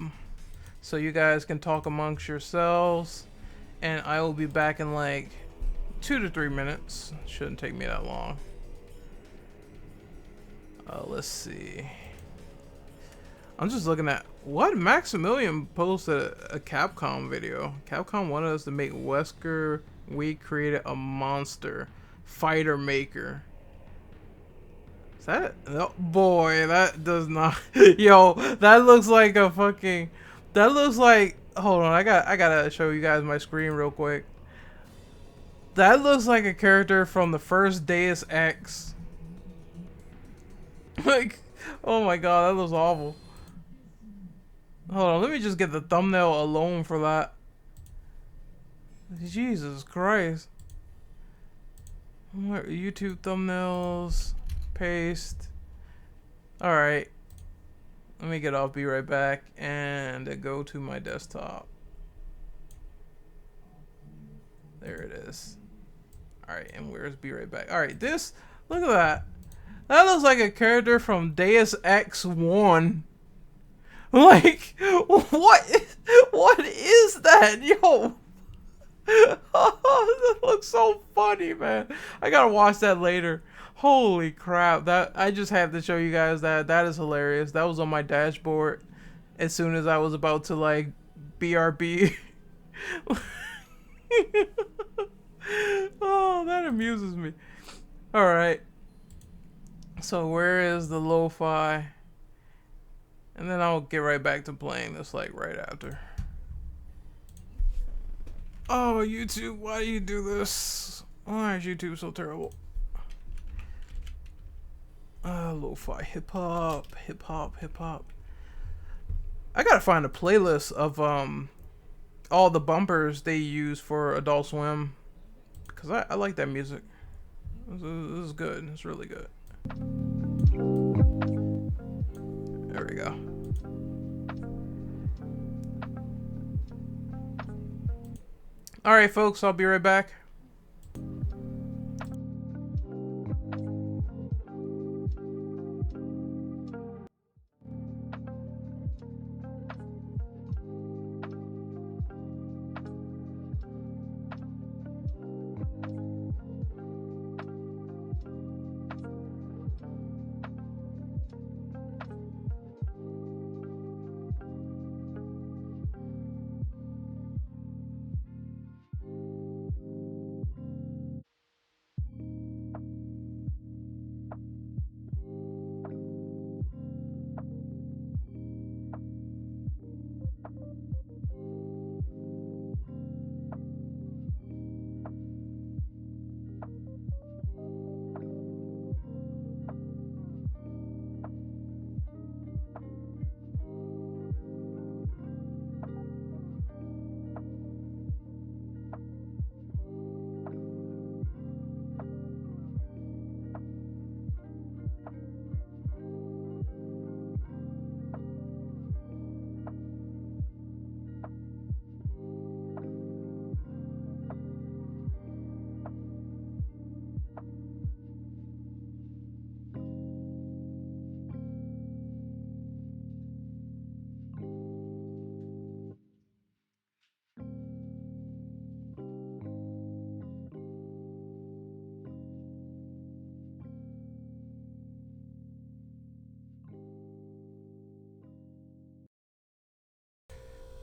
so you guys can talk amongst yourselves. And I will be back in like 2 to 3 minutes. Shouldn't take me that long. Let's see. I'm just looking at what Maximilian posted a Capcom video. Capcom wanted us to make Wesker. We created a monster fighter maker. Is that? Oh, boy, that does not. Yo, that looks like a fucking. That looks like. Hold on, I gotta show you guys my screen real quick. That looks like a character from the first Deus Ex. Like, oh my god, that looks awful. Hold on, let me just get the thumbnail alone for that. Jesus Christ. YouTube thumbnails. Paste. Alright. Let me get off, be right back, and go to my desktop. There it is. Alright, and where's be right back? Alright, this, look at that. That looks like a character from Deus Ex 1. Like, what is that? Yo. Oh, that looks so funny, man. I gotta watch that later. Holy crap. That I just have to show you guys that. That is hilarious. That was on my dashboard as soon as I was about to, like, BRB. Oh, that amuses me. Alright. So where is the lo-fi? And then I'll get right back to playing this, like, right after. Oh, YouTube, why do you do this? Why is YouTube so terrible? Lo-fi hip-hop, hip-hop, hip-hop. I gotta find a playlist of all the bumpers they use for Adult Swim. Because I like that music. This is good. It's really good. There we go. Alright, folks, I'll be right back.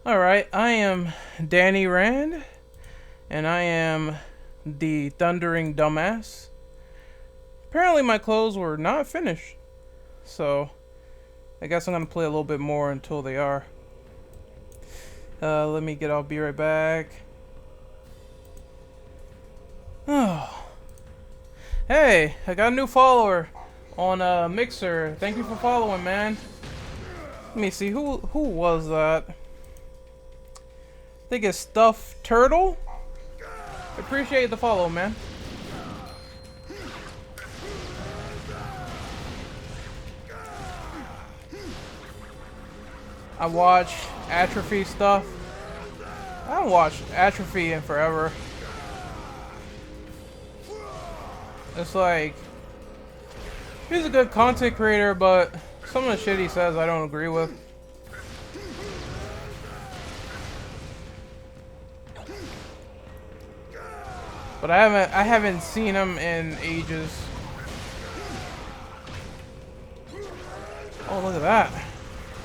Alright, I am Danny Rand, and I am the Thundering Dumbass. Apparently my clothes were not finished, so I guess I'm going to play a little bit more until they are. Let me get. I'll be right back. Oh. Hey, I got a new follower on Mixer. Thank you for following, man. Let me see, who was that? I think it's Stuffed Turtle. Appreciate the follow, man. I watch Atrophy stuff. I haven't watched Atrophy in forever. It's like, he's a good content creator, but some of the shit he says I don't agree with. But I haven't seen him in ages. Oh, look at that.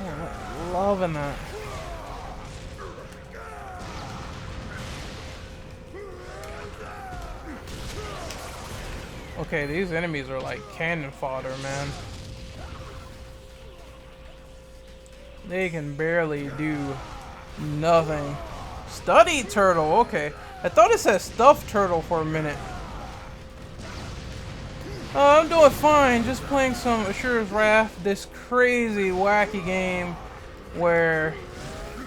Oh, loving that. Okay, these enemies are like cannon fodder, man. They can barely do nothing. Study turtle, okay. I thought it said stuffed turtle for a minute. I'm doing fine, just playing some Asura's Wrath, this crazy wacky game where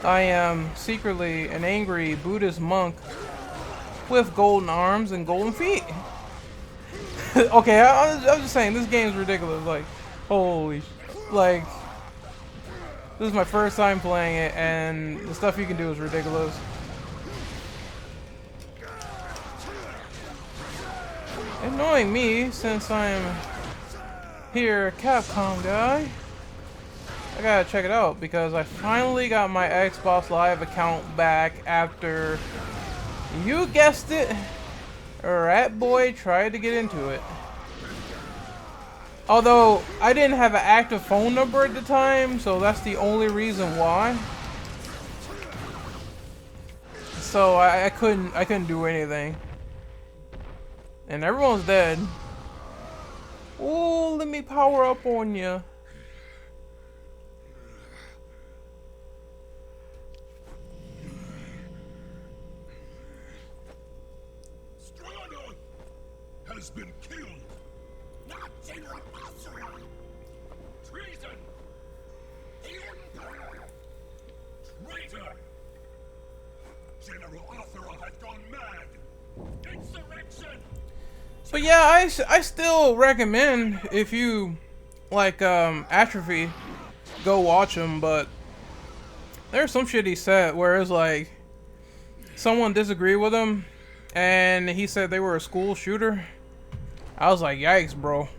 I am secretly an angry Buddhist monk with golden arms and golden feet. Okay, I'm just saying, this game's ridiculous. Like, holy, like, this is my first time playing it, and the stuff you can do is ridiculous. Annoying me, since I'm here, Capcom guy. I gotta check it out, because I finally got my Xbox Live account back after, you guessed it, Rat Boy tried to get into it. Although I didn't have an active phone number at the time, so that's the only reason why. So I couldn't do anything. And everyone's dead. Oh, let me power up on you. Has been killed. Not General Asura! Treason. Traitor. General Asura has gone mad. Insurrection. But yeah, I still recommend, if you like Atrophy, go watch him. But there's some shit he said where it's like someone disagreed with him and he said they were a school shooter. I was like, yikes, bro.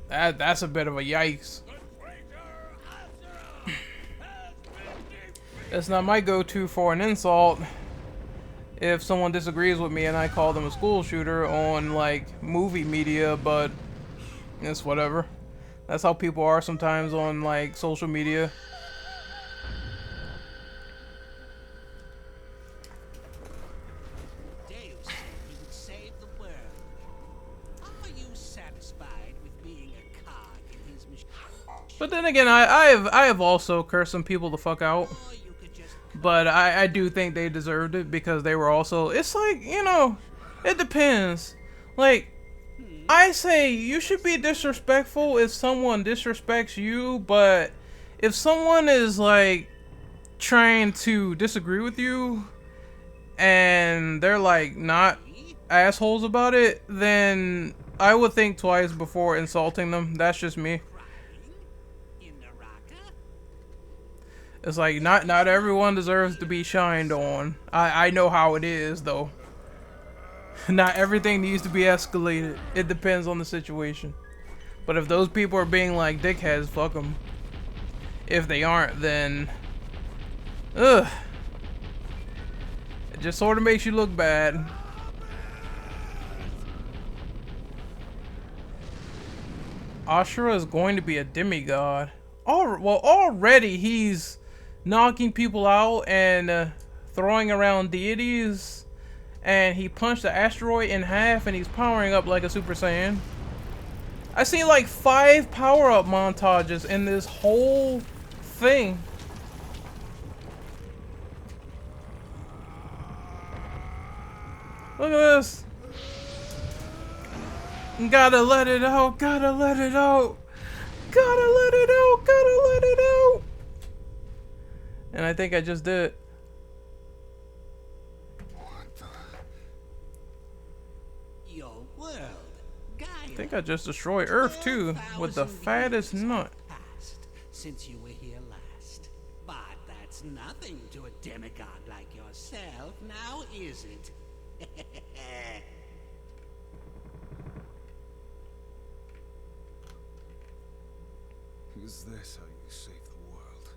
That's a bit of a yikes. That's not my go-to for an insult. If someone disagrees with me and I call them a school shooter on like movie media, but it's whatever. That's how people are sometimes on like social media. Deus said he would save the world. Are you satisfied with being a cog in his machine? But then again, I have also cursed some people the fuck out. Or you could just But I do think they deserved it because they were also, it's like, you know, it depends. Like, I say you should be disrespectful if someone disrespects you, but if someone is like trying to disagree with you and they're like not assholes about it, then I would think twice before insulting them. That's just me. in the rocker. It's like not everyone deserves to be shined on. I know how it is though. Not everything needs to be escalated. It depends on the situation. But if those people are being like dickheads, fuck them. If they aren't, then ugh. It just sort of makes you look bad. Asura is going to be a demigod. Well, already he's knocking people out and throwing around deities. And he punched the asteroid in half and he's powering up like a Super Saiyan. I see like 5 power-up montages in this whole thing. Look at this. Gotta let it out. Gotta let it out. Gotta let it out. Gotta let it out. And I think I just did. Your world, Gaia. I think I just destroyed Earth too with the 12,000 fattest years nut. have passed since you were here last. But that's nothing to a demigod like yourself, now is it? Is this how you save the world?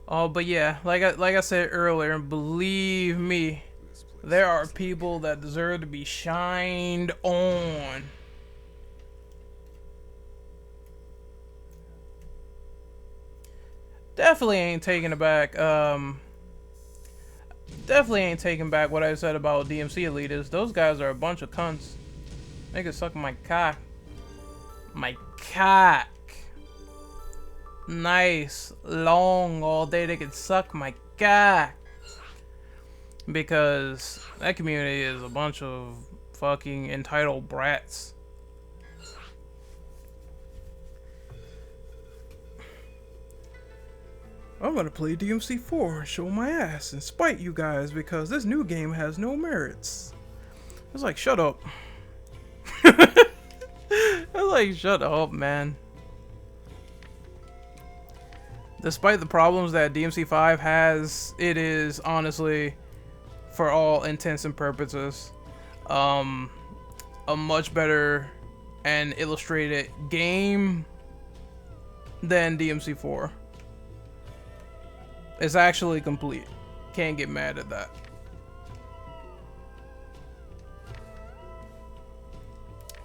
Oh, but yeah, like I said earlier, believe me, This place there are is- people that deserve to be shined on. Definitely ain't taking it back. Definitely ain't taking back what I said about DMC elitists. Those guys are a bunch of cunts. They can suck my cock. My cock. Nice, long, all day. They can suck my cock. Because that community is a bunch of fucking entitled brats. I'm gonna play DMC4 and show my ass and spite you guys because this new game has no merits. It's like, shut up. It's like, shut up, man. Despite the problems that DMC5 has, it is honestly, for all intents and purposes, a much better and illustrated game than DMC4. It's actually complete. Can't get mad at that.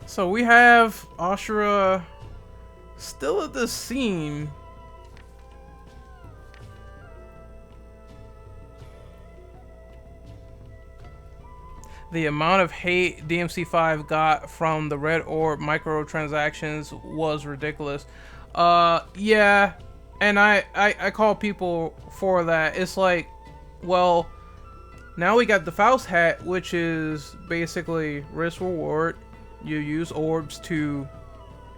So we have Asura still at the scene. The amount of hate DMC5 got from the Red Orb microtransactions was ridiculous. Yeah, and I call people for that. It's like, well, now we got the Faust hat, which is basically risk reward. You use orbs to,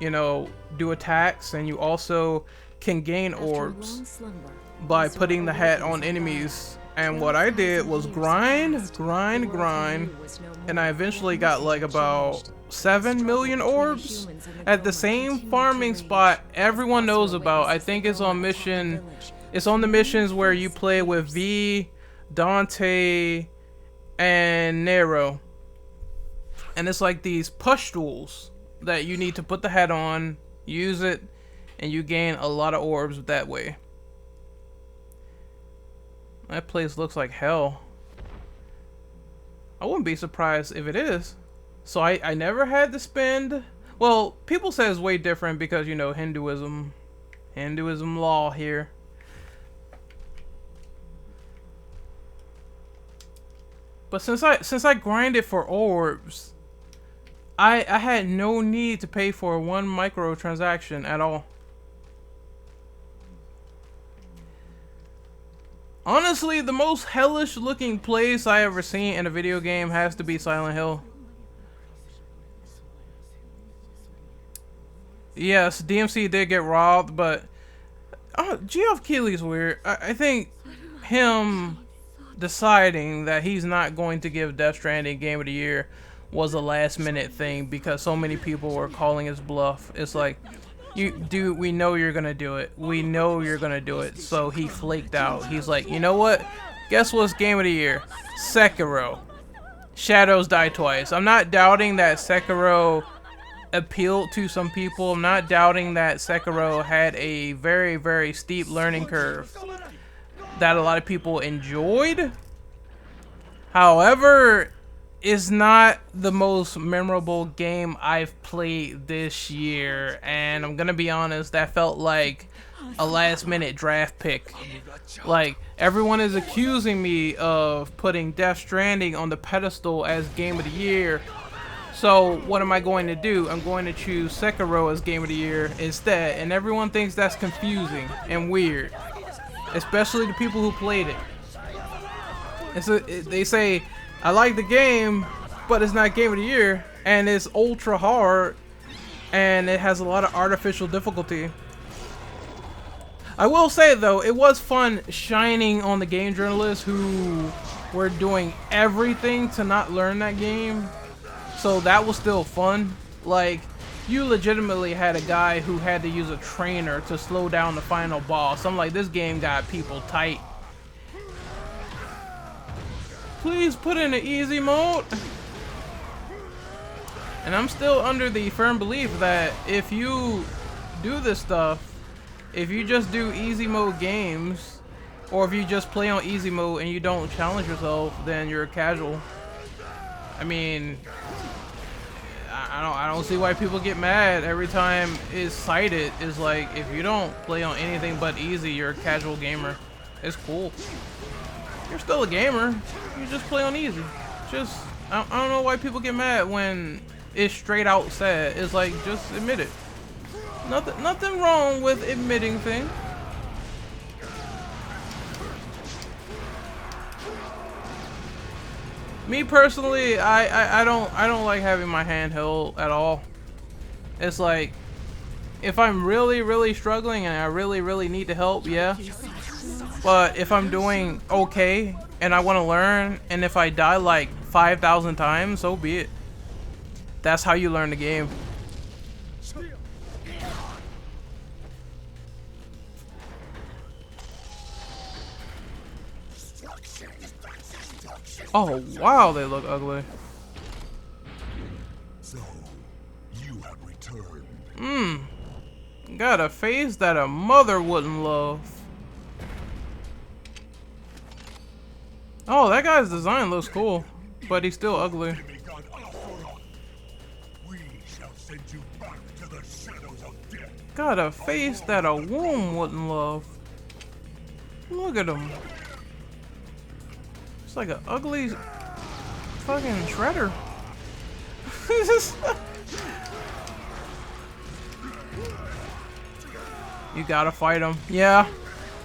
you know, do attacks, and you also can gain orbs by putting the hat on enemies. And what I did was grind, and I eventually got like about 7 million orbs at the same farming spot everyone knows about. I think it's on mission. It's on the missions where you play with V, Dante, and Nero. And it's like these pustules that you need to put the hat on, use it, and you gain a lot of orbs that way. That place looks like hell. I wouldn't be surprised if it is. So I never had to spend... Well, people say it's way different because, you know, Hinduism law here. But since I grinded for orbs, I had no need to pay for one microtransaction at all. Honestly, the most hellish looking place I ever seen in a video game has to be Silent Hill. Yes, DMC did get robbed, but Geoff Keighley's weird. I think him deciding that he's not going to give Death Stranding Game of the Year was a last minute thing because so many people were calling his bluff. It's like, dude, we know you're gonna do it. We know you're gonna do it. So he flaked out. He's like, you know what? Guess what's Game of the Year? Sekiro. Shadows Die Twice. I'm not doubting that Sekiro appealed to some people. I'm not doubting that Sekiro had a very, very steep learning curve that a lot of people enjoyed. However, it's not the most memorable game I've played this year, and I'm gonna be honest, that felt like a last minute draft pick. Like, everyone is accusing me of putting Death Stranding on the pedestal as Game of the Year. So what am I going to do? I'm going to choose Sekiro as Game of the Year instead, and everyone thinks that's confusing and weird, especially the people who played it. They say I like the game, but it's not game of the year, and it's ultra hard, and it has a lot of artificial difficulty. I will say though, it was fun shining on the game journalists who were doing everything to not learn that game. So that was still fun. Like, you legitimately had a guy who had to use a trainer to slow down the final boss. I'm like, this game got people tight. Please put in an easy mode. And I'm still under the firm belief that if you do this stuff, if you just do easy mode games, or if you just play on easy mode and you don't challenge yourself, then you're a casual. I mean, I don't see why people get mad every time it's cited. It's like, if you don't play on anything but easy, you're a casual gamer. It's cool. You're still a gamer. You just play on easy. Just, I don't know why people get mad when it's straight out said. It's like, just admit it. Nothing wrong with admitting things. Me personally, I don't like having my hand held at all. It's like, if I'm really struggling and I really need the help, yeah. But if I'm doing okay and I want to learn, and if I die like 5,000 times, so be it. That's how you learn the game. Oh wow, they look ugly. So, you have returned. Got a face that a mother wouldn't love. Oh, that guy's design looks cool, but he's still ugly. Demigod Asura, we shall send you back to the shadows of death. Got a face that a womb wouldn't love. Look at him. It's like an ugly fucking shredder. You gotta fight him. Yeah,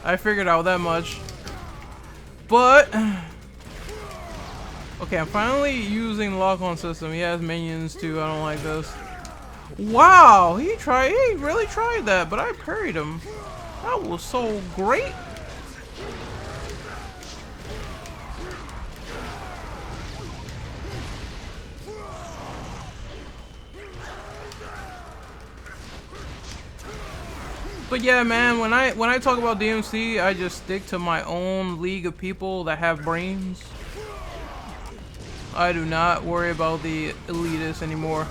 I figured out that much. But okay, I'm finally using the lock-on system. He has minions too. I don't like this. Wow, he really tried that, but I parried him. That was so great. But yeah, man, when I talk about DMC, I just stick to my own league of people that have brains. I do not worry about the elitists anymore.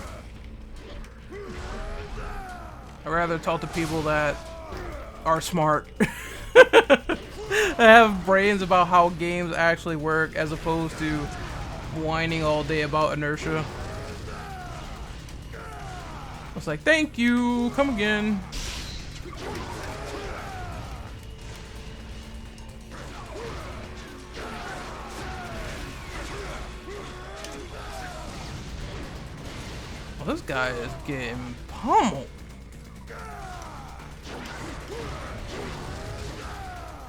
I'd rather talk to people that are smart. That have brains about how games actually work, as opposed to whining all day about inertia. I was like, thank you, come again. Well, this guy is getting pummeled.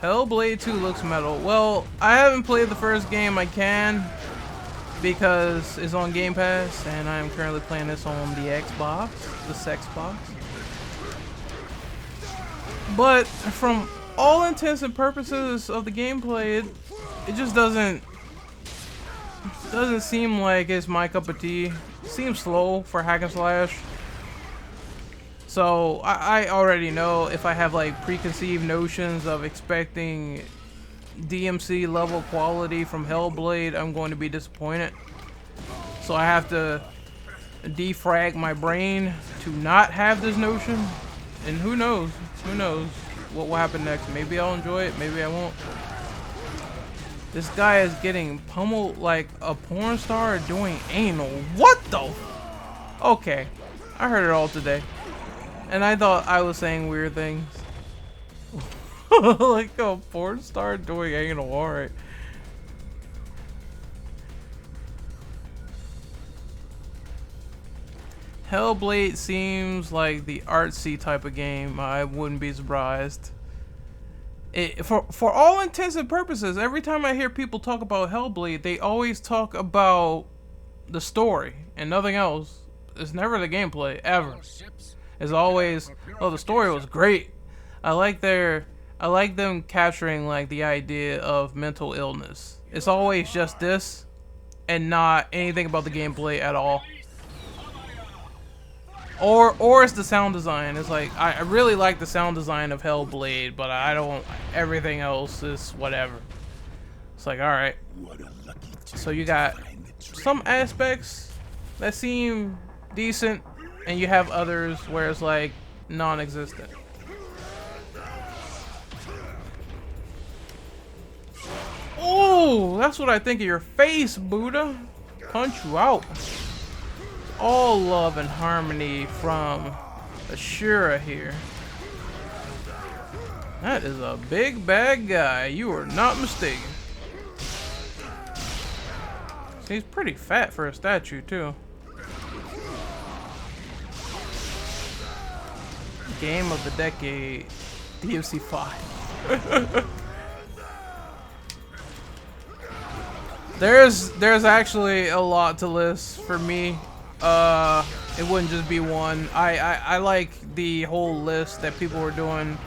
Hellblade 2 looks metal. Well, I haven't played the first game. I can, because it's on Game Pass, and I am currently playing this on the Xbox, the sex box. But from all intents and purposes of the gameplay, it just doesn't seem like it's my cup of tea. It seems slow for hack and slash. So I already know, if I have like preconceived notions of expecting DMC level quality from Hellblade, I'm going to be disappointed. So I have to defrag my brain to not have this notion. And who knows what will happen next. Maybe I'll enjoy it, maybe I won't. This guy is getting pummeled like a porn star doing anal. What the? Okay, I heard it all today. And I thought I was saying weird things. Like a porn star doing anal, alright. Hellblade seems like the artsy type of game. I wouldn't be surprised. For all intents and purposes, every time I hear people talk about Hellblade, they always talk about the story and nothing else. It's never the gameplay ever. It's always, oh, the story was great. I like them capturing like the idea of mental illness. It's always just this and not anything about the gameplay at all. Or it's the sound design. It's like I really like the sound design of Hellblade, but I don't. Everything else is whatever. It's like, all right. So you got some aspects that seem decent, and you have others where it's like non-existent. Oh, that's what I think of your face, Buddha. Punch you out. All love and harmony from Asura here. That is a big bad guy. You are not mistaken. He's pretty fat for a statue too. Game of the decade, DMC 5. There's actually a lot to list for me. It wouldn't just be one. I like the whole list that people were doing,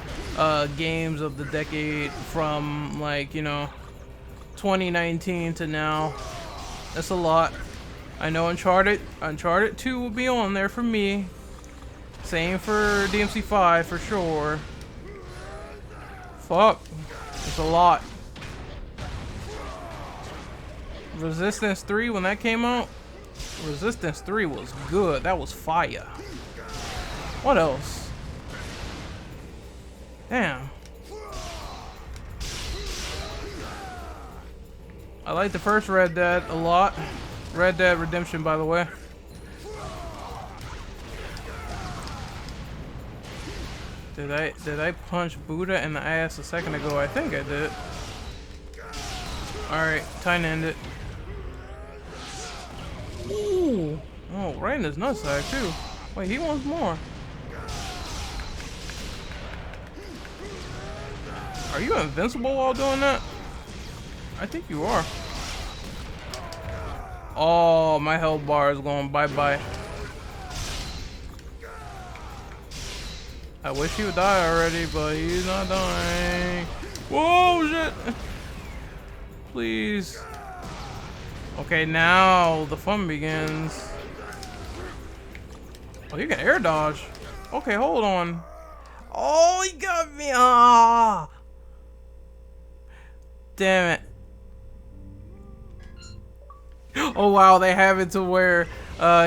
games of the decade from, like, you know, 2019 to now. That's a lot. I know Uncharted 2 will be on there for me. Same for DMC 5 for sure. Fuck. It's a lot. Resistance 3, when that came out, Resistance 3 was good. That was fire. What else? Damn. I like the first Red Dead a lot. Red Dead Redemption, by the way. Did I punch Buddha in the ass a second ago? I think I did. Alright, time to end it. Ooh. Oh, right in his nutsack too. Wait, he wants more. Are you invincible while doing that? I think you are. Oh, my health bar is going bye-bye. I wish he would die already, but he's not dying. Whoa, shit. Please. Okay, now the fun begins. Oh, you can air dodge. Okay, hold on. Oh, he got me. Ah. Damn it. Oh, wow, they have it to where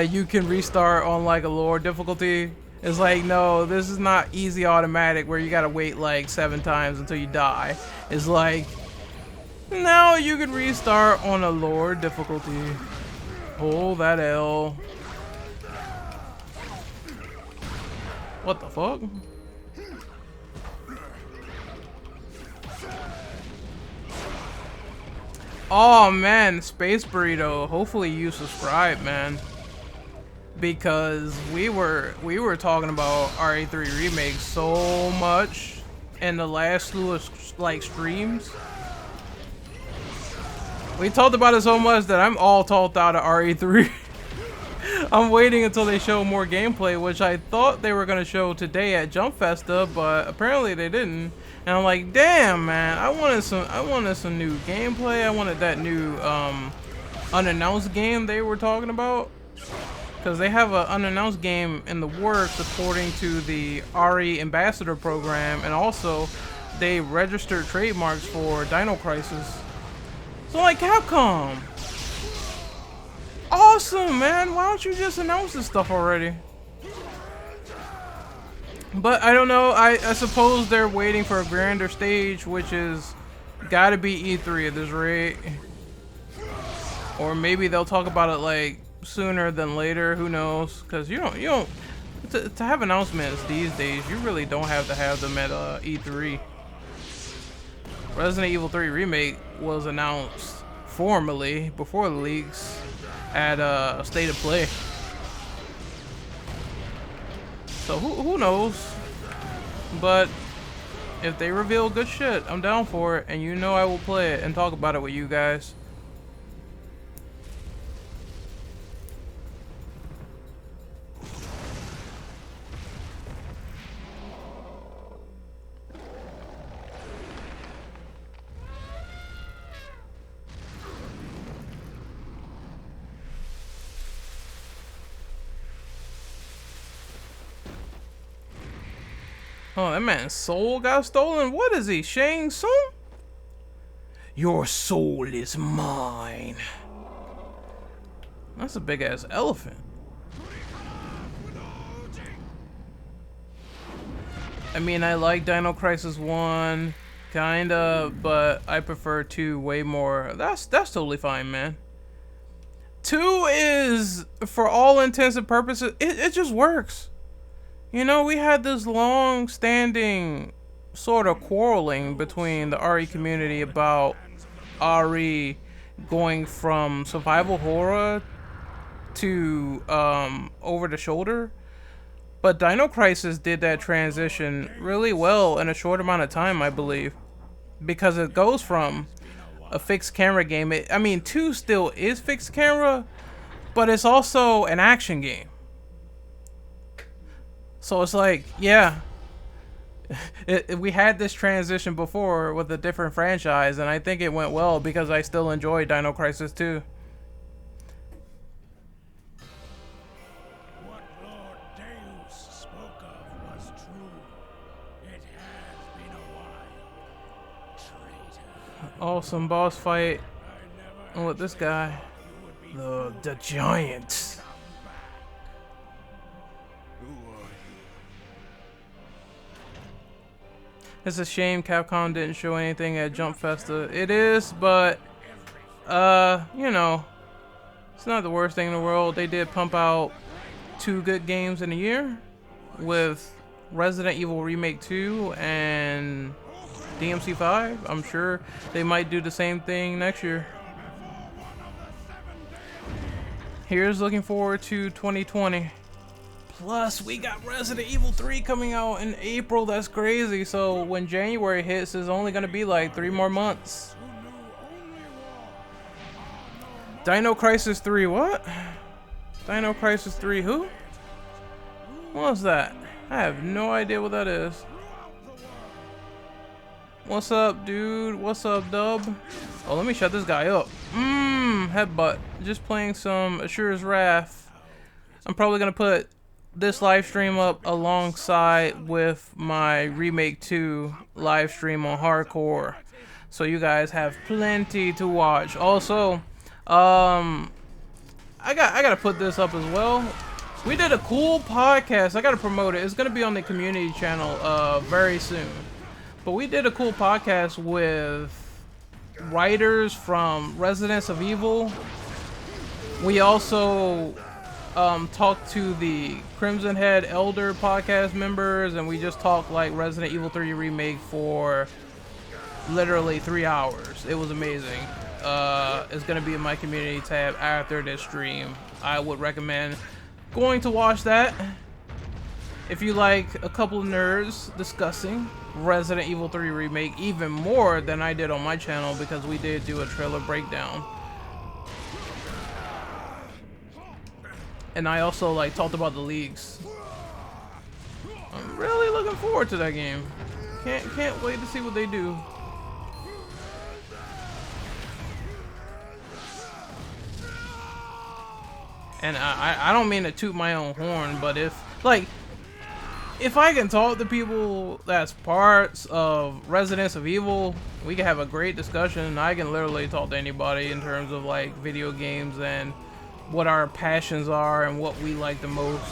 you can restart on like a lower difficulty. It's like, no, this is not easy automatic where you gotta wait like 7 times until you die. It's like, now you can restart on a lower difficulty. Hold that L. What the fuck? Oh man, Space Burrito. Hopefully you subscribe, man. Because we were talking about RE3 Remake so much in the last slew of like streams. We talked about it so much that I'm all talked out of RE3. I'm waiting until they show more gameplay, which I thought they were gonna show today at Jump Festa, but apparently they didn't. And I'm like, damn, man, I wanted some new gameplay. I wanted that new unannounced game they were talking about, because they have an unannounced game in the works according to the RE Ambassador program, and also they registered trademarks for Dino Crisis. So like, Capcom, awesome, man. Why don't you just announce this stuff already? But I don't know. I suppose they're waiting for a grander stage, which is gotta be E3 at this rate. Or maybe they'll talk about it like sooner than later. Who knows? Because you don't to have announcements these days, you really don't have to have them at E3. Resident Evil 3 Remake was announced formally before the leaks at State of Play. So who knows? But If they reveal good shit, I'm down for it, and you know I will play it and talk about it with you guys. Oh, that man's soul got stolen? What is he, Shang Tsung? Your soul is mine. That's a big ass elephant. I mean, I like Dino Crisis 1, kinda, but I prefer 2 way more. That's totally fine, man. 2 is, for all intents and purposes, it just works. You know, we had this long-standing sort of quarreling between the RE community about RE going from survival horror to over the shoulder. But Dino Crisis did that transition really well in a short amount of time, I believe. Because it goes from a fixed camera game. I mean, 2 still is fixed camera, but it's also an action game. So it's like, yeah, we had this transition before with a different franchise, and I think it went well because I still enjoy Dino Crisis 2. What Lord Deus spoke of was true. It has been a while, traitor. Awesome boss fight with this guy, the giant. It's a shame Capcom didn't show anything at Jump Festa. It is, but you know, it's not the worst thing in the world. They did pump out 2 good games in a year with Resident Evil Remake 2 and DMC 5. I'm sure they might do the same thing next year. Here's looking forward to 2020. Plus, we got Resident Evil 3 coming out in April. That's crazy. So when January hits, it's only going to be like 3 more months. Dino Crisis 3, what? Dino Crisis 3, who? What's that? I have no idea what that is. What's up, dude? What's up, dub? Oh, let me shut this guy up. Headbutt. Just playing some Asura's Wrath. I'm probably going to put this live stream up alongside with my Remake 2 live stream on Hardcore, so you guys have plenty to watch. Also, I gotta put this up as well. We did a cool podcast. I gotta promote it. It's gonna be on the community channel very soon. But we did a cool podcast with writers from Residents of Evil. We also talked to the Crimson Head Elder podcast members, and we just talked like Resident Evil 3 Remake for literally 3 hours. It was amazing. It's gonna be in my community tab after this stream. I would recommend going to watch that if you like a couple of nerds discussing Resident Evil 3 Remake even more than I did on my channel, because we did do a trailer breakdown. And I also like talked about the leagues. I'm really looking forward to that game. Can't wait to see what they do. And I don't mean to toot my own horn, but if I can talk to people that's parts of Residents of Evil, we can have a great discussion. I can literally talk to anybody in terms of like video games and what our passions are and what we like the most.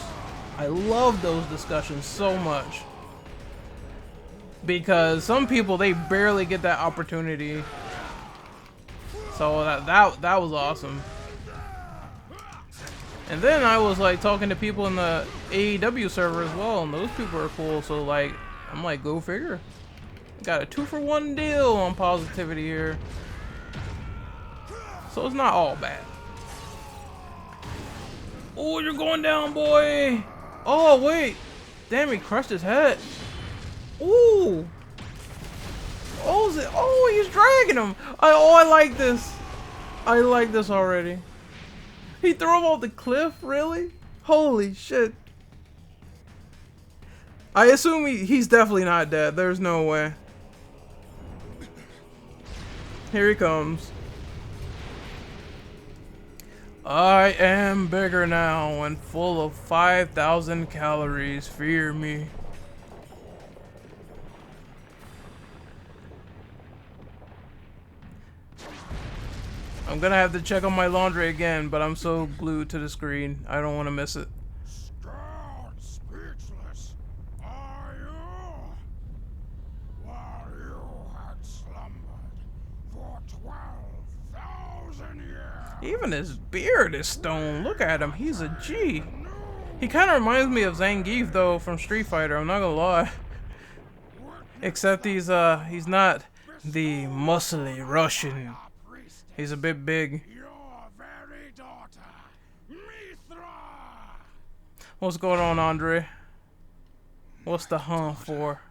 I love those discussions so much, because some people, they barely get that opportunity. So that was awesome. And then I was like talking to people in the AEW server as well, and those people are cool. So like, I'm like, go figure. Got a 2-for-1 deal on positivity here. So it's not all bad. Oh, you're going down, boy. Oh, wait. Damn, he crushed his head. Ooh. Oh, he's dragging him. I like this. I like this already. He threw him off the cliff, really? Holy shit. I assume he's definitely not dead. There's no way. Here he comes. I am bigger now and full of 5,000 calories. Fear me. I'm gonna have to check on my laundry again, but I'm so glued to the screen. I don't want to miss it. Scared, speechless, are you? While you had slumbered for 12,000 years. Even his beard is stone. Look at him. He's a G. He kind of reminds me of Zangief, though, from Street Fighter. I'm not gonna lie. Except he's not the muscly Russian. He's a bit big. Your very daughter, Mithra. What's going on, Andre? What's the hunt for?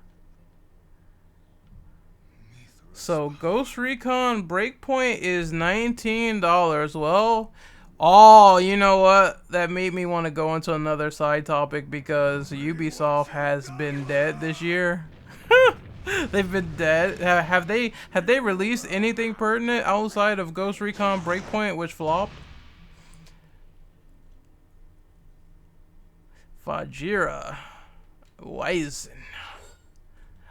So, Ghost Recon Breakpoint is $19. Well, oh, you know what? That made me want to go into another side topic because Ubisoft has been dead this year. They've been dead. Have they released anything pertinent outside of Ghost Recon Breakpoint, which flopped? Fajira Wizen.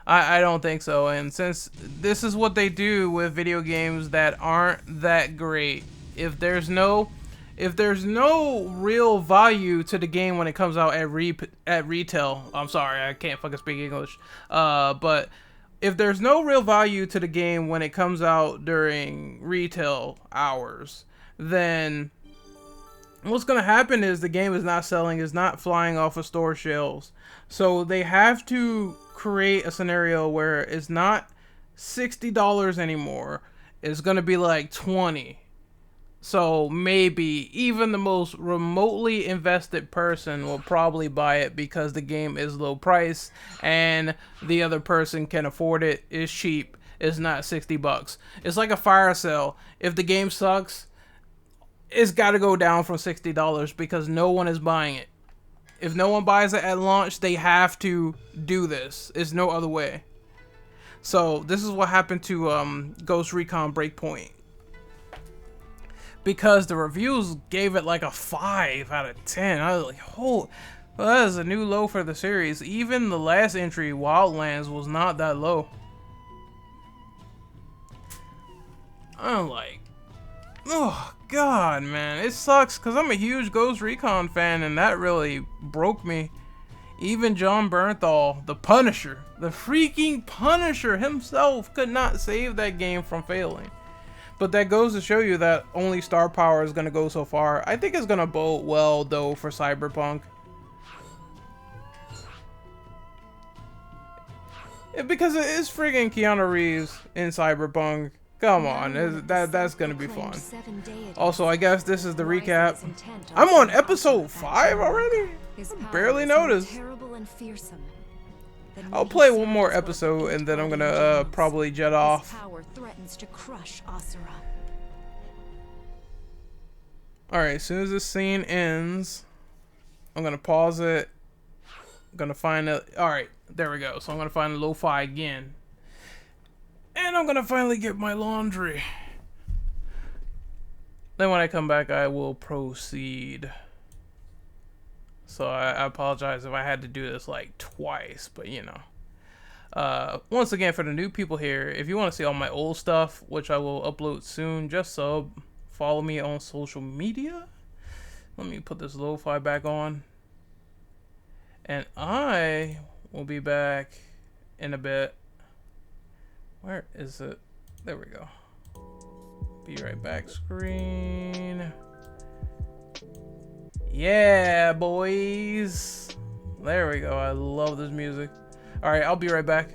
I don't think so. And since this is what they do with video games that aren't that great, if there's no real value to the game when it comes out at retail, I'm sorry, I can't fucking speak English. But if there's no real value to the game when it comes out during retail hours, then what's gonna happen is the game is not selling, is not flying off of store shelves. So they have to create a scenario where it's not $60 anymore. It's gonna be like $20. So maybe even the most remotely invested person will probably buy it because the game is low price and the other person can afford it, is cheap, is not $60. It's like a fire sale. If the game sucks, it's got to go down from $60 because no one is buying it. If no one buys it at launch, they have to do this. There's no other way. So this is what happened to Ghost Recon Breakpoint. Because the reviews gave it like a 5 out of 10. I was like, oh, well, that is a new low for the series. Even the last entry, Wildlands, was not that low. I'm like, oh god, man, it sucks because I'm a huge Ghost Recon fan and that really broke me. Even John Bernthal, the Punisher, the freaking Punisher himself, could not save that game from failing. But that goes to show you that only star power is going to go so far. I think it's going to bode well, though, for Cyberpunk. Because it is friggin' Keanu Reeves in Cyberpunk. Come on, that's going to be fun. Also, I guess this is the recap. I'm on episode 5 already? Barely noticed. I'll play one more episode and then I'm gonna probably jet off. Alright, as soon as this scene ends, I'm gonna pause it. I'm gonna find it. Alright, there we go. So I'm gonna find the lo-fi again. And I'm gonna finally get my laundry. Then when I come back, I will proceed. So I apologize if I had to do this like twice, but you know. Once again, for the new people here, if you want to see all my old stuff, which I will upload soon, just follow me on social media. Let me put this lo-fi back on. And I will be back in a bit. Where is it? There we go. Be right back, screen. Yeah, boys. There we go. I love this music. Alright, I'll be right back.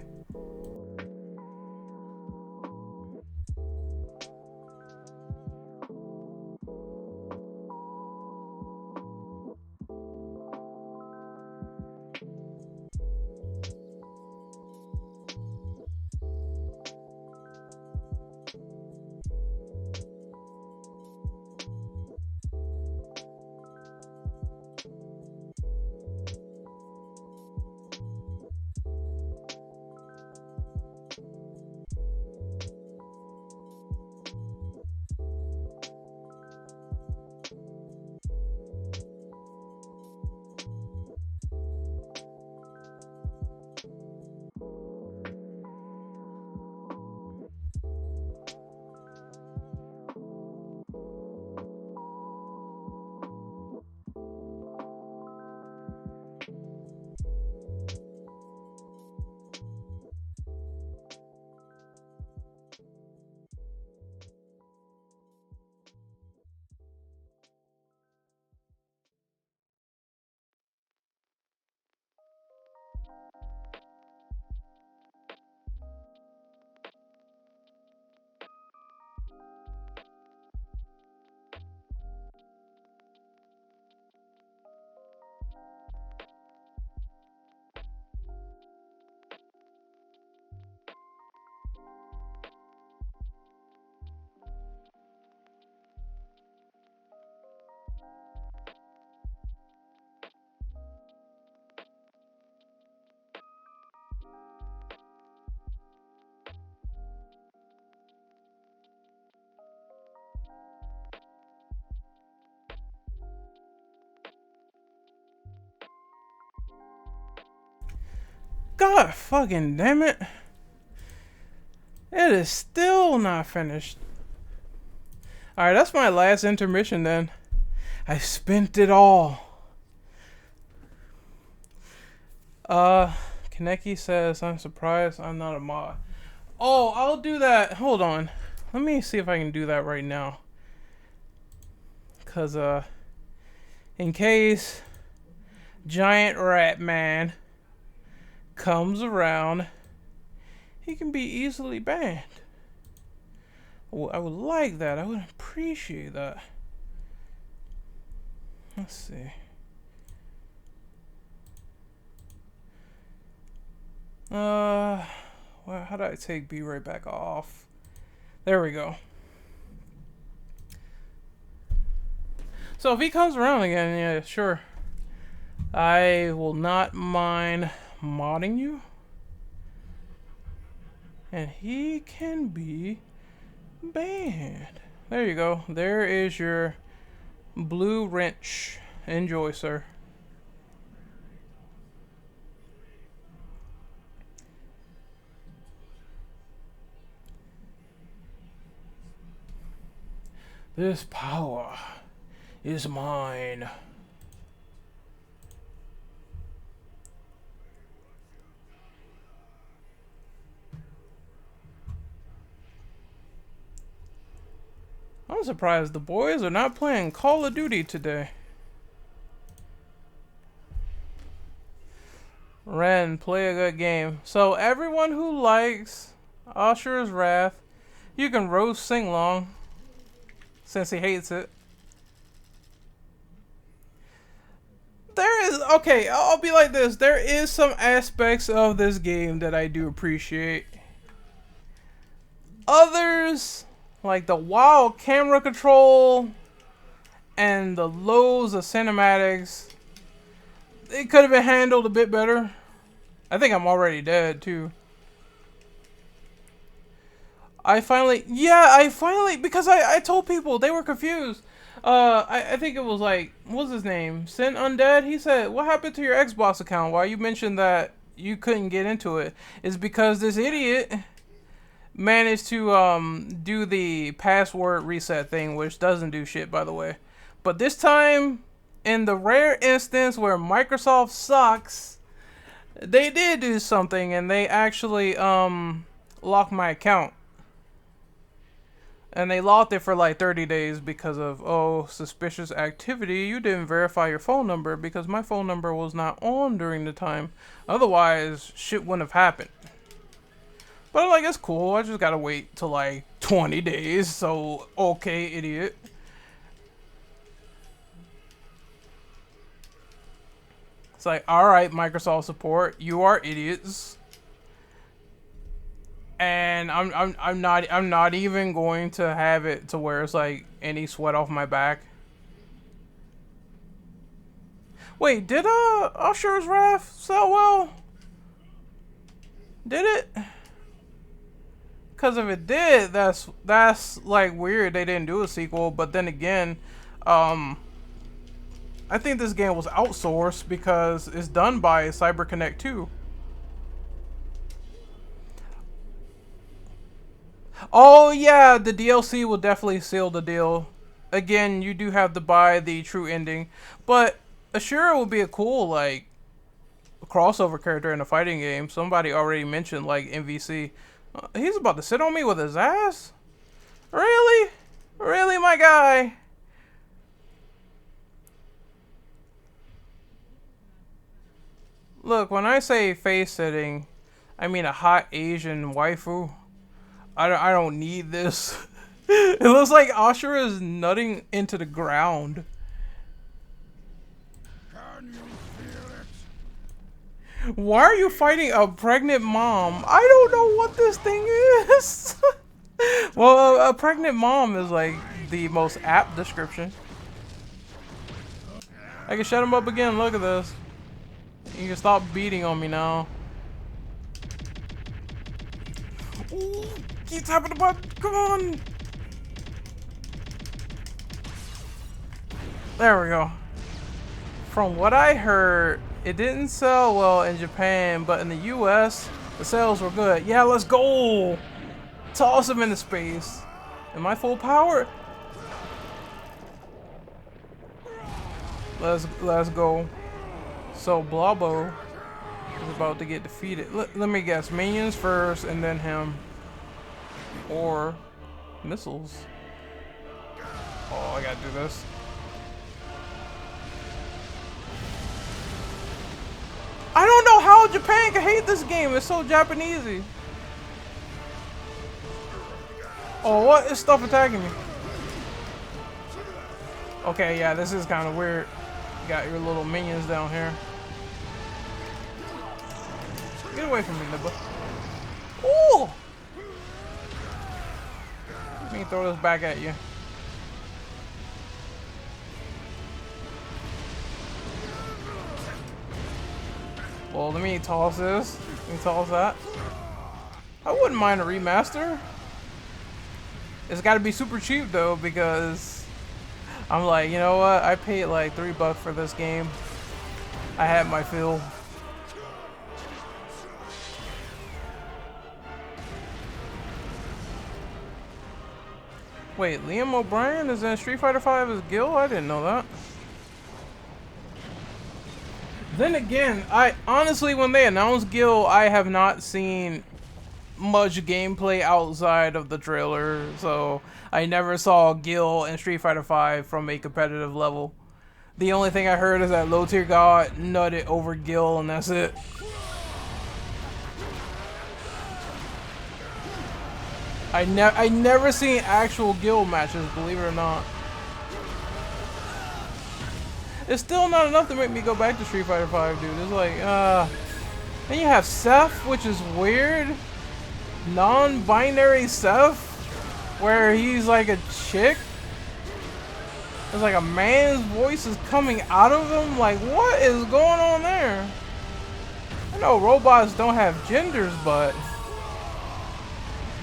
God fucking damn it. It is still not finished. Alright, that's my last intermission then. I spent it all. Kaneki says, I'm surprised I'm not a mod. Oh, I'll do that. Hold on. Let me see if I can do that right now. Cause, in case Giant Rat Man comes around, he can be easily banned. Well, I would like that. I would appreciate that. Let's see. Well, how do I take Be Right Back off? There we go. So if he comes around again, yeah, sure. I will not mind modding you. And he can be banned. There you go. There is your blue wrench. Enjoy, sir. This power is mine. I'm surprised the boys are not playing Call of Duty today. Ren, play a good game. So everyone who likes Asura's Wrath, you can roast Singlong, since he hates it. There is, okay, I'll be like this. There is some aspects of this game that I do appreciate. Others, like the wild camera control and the loads of cinematics, it could have been handled a bit better. I think I'm already dead too. I finally, because I told people, they were confused. I think it was like, what's his name? Sin Undead? He said, what happened to your Xbox account? Why you mentioned that you couldn't get into it? It's because this idiot managed to do the password reset thing, which doesn't do shit, by the way. But this time, in the rare instance where Microsoft sucks, they did do something and they actually locked my account. And they locked it for like 30 days because of, oh, suspicious activity. You didn't verify your phone number, because my phone number was not on during the time. Otherwise, shit wouldn't have happened. But I'm like, it's cool. I just gotta wait till like 20 days. So, okay, idiot. It's like, alright, Microsoft support, you are idiots. And I'm not even going to have it to where it's like any sweat off my back. Wait, did Asura's Wrath sell well? Did it? Cause if it did, that's like weird they didn't do a sequel. But then again, I think this game was outsourced because it's done by CyberConnect 2. Oh yeah, the DLC will definitely seal the deal. Again, you do have to buy the true ending, but Asura will be a cool like crossover character in a fighting game. Somebody already mentioned like MVC. He's about to sit on me with his ass? Really? Really, my guy? Look, when I say face sitting, I mean a hot Asian waifu. I don't need this. It looks like Asura is nutting into the ground. Can you feel it? Why are you fighting a pregnant mom? I don't know what this thing is. Well, a pregnant mom is like the most apt description. I can shut him up again. Look at this. You can stop beating on me now. Ooh, keep tapping the button. Come on. There we go. From what I heard, It didn't sell well in Japan, but in the US, the sales were good. Yeah, let's go! Toss him into space. Am I full power? Let's go. So Blobbo is about to get defeated. Let me guess. Minions first and then him. Or missiles. Oh, I gotta do this. I don't know how Japan can hate this game. It's so Japanesey. Oh, what is stuff attacking me? Okay, yeah, this is kind of weird. You got your little minions down here. Get away from me, Nibba. Ooh! Let me throw this back at you. Well, let me toss this. Let me toss that. I wouldn't mind a remaster. It's got to be super cheap though, because I'm like, you know what? I paid like $3 for this game. I had my fill. Wait, Liam O'Brien is in Street Fighter V as Gil? I didn't know that. Then again, I honestly, when they announced Gil, I have not seen much gameplay outside of the trailer, so I never saw Gil in Street Fighter V from a competitive level. The only thing I heard is that Low Tier God nutted over Gil, and that's it. I never seen actual Gil matches, believe it or not. It's still not enough to make me go back to Street Fighter V, dude. It's like, then you have Seth, which is weird. Non-binary Seth, where he's like a chick. It's like a man's voice is coming out of him. Like, what is going on there? I know robots don't have genders, but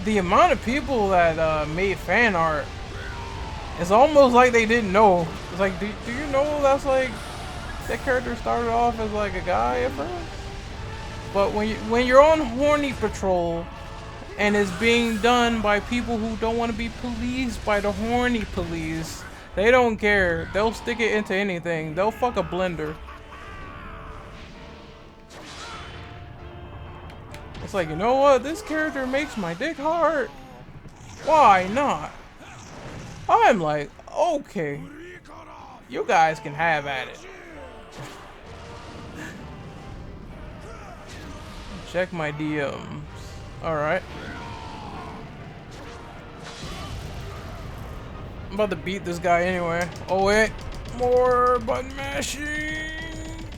the amount of people that made fan art, it's almost like they didn't know. It's like, do you know that's like, that character started off as like a guy at first? But when you're on Horny Patrol, and it's being done by people who don't want to be policed by the horny police, they don't care. They'll stick it into anything. They'll fuck a blender. It's like, you know what? This character makes my dick hard. Why not? I'm like, okay. You guys can have at it. Check my DMs. Alright. I'm about to beat this guy anyway. Oh wait. More button mashing.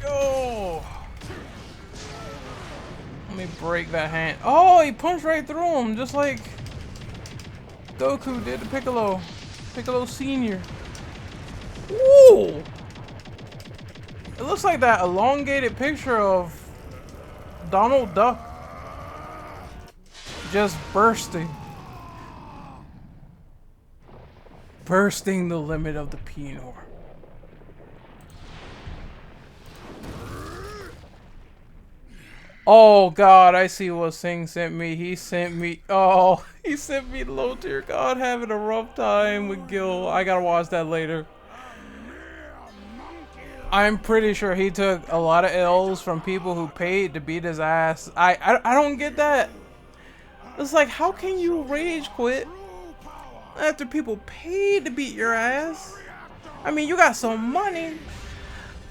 Go. Let me break that hand. Oh, he punched right through him, just like Goku did to Piccolo. Piccolo Senior. Ooh! It looks like that elongated picture of Donald Duck just bursting. Bursting the limit of the Pinor. Oh god, I see what Singh sent me. He sent me Low Tier God having a rough time with Gil. I gotta watch that later. I'm pretty sure he took a lot of L's from people who paid to beat his ass. I don't get that. It's like, how can you rage quit after people paid to beat your ass? I mean, you got some money,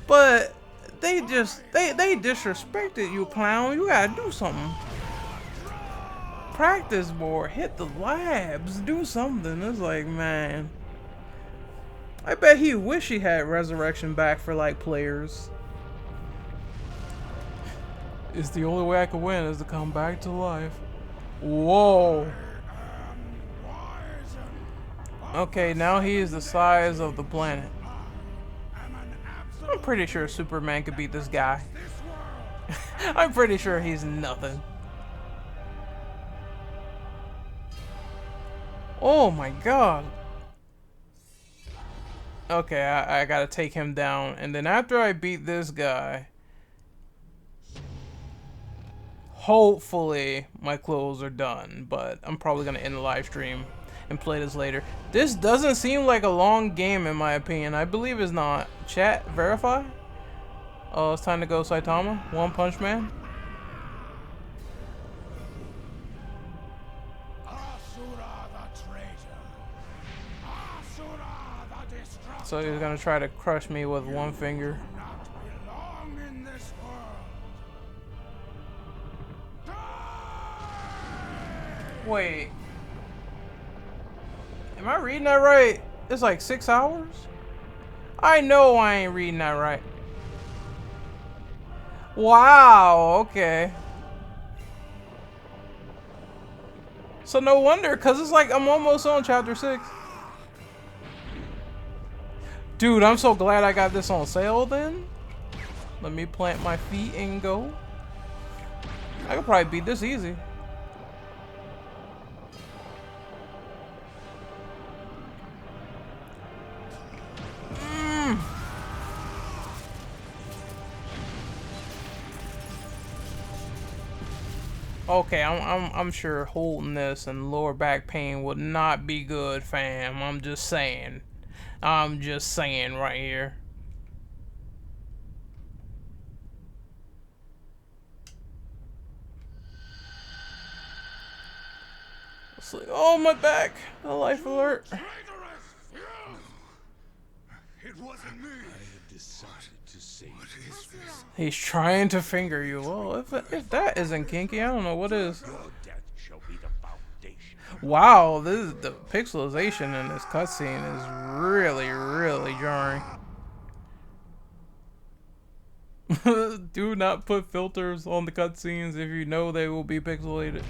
but they disrespected you, clown. You gotta do something. Practice more, hit the labs, do something. It's like, man, I bet he wish he had Resurrection back for like players. It's the only way I can win is to come back to life. Whoa. Okay, now he is the size of the planet. I'm pretty sure Superman could beat this guy. I'm pretty sure he's nothing. Oh my god. Okay, I gotta take him down. And then after I beat this guy, hopefully my clothes are done, but I'm probably gonna end the live stream and play this later. This doesn't seem like a long game in my opinion. I believe it's not. Chat, verify. Oh, it's time to go Saitama. One Punch Man. Asura the traitor. Asura the destructor. So he's gonna try to crush me with one finger. Not belong in this world. Wait. Am I reading that right? It's like 6 hours? I know I ain't reading that right. Wow, okay. So no wonder, because it's like I'm almost on chapter 6. Dude, I'm so glad I got this on sale then. Let me plant my feet and go. I could probably beat this easy. Okay, I'm sure holding this and lower back pain would not be good, fam. I'm just saying. I'm just saying right here. It's like, oh my back, a life alert. It wasn't me. He's trying to finger you. Well, if that isn't kinky, I don't know what is. Wow, this is the pixelization in this cutscene is really, really jarring. Do not put filters on the cutscenes if you know they will be pixelated.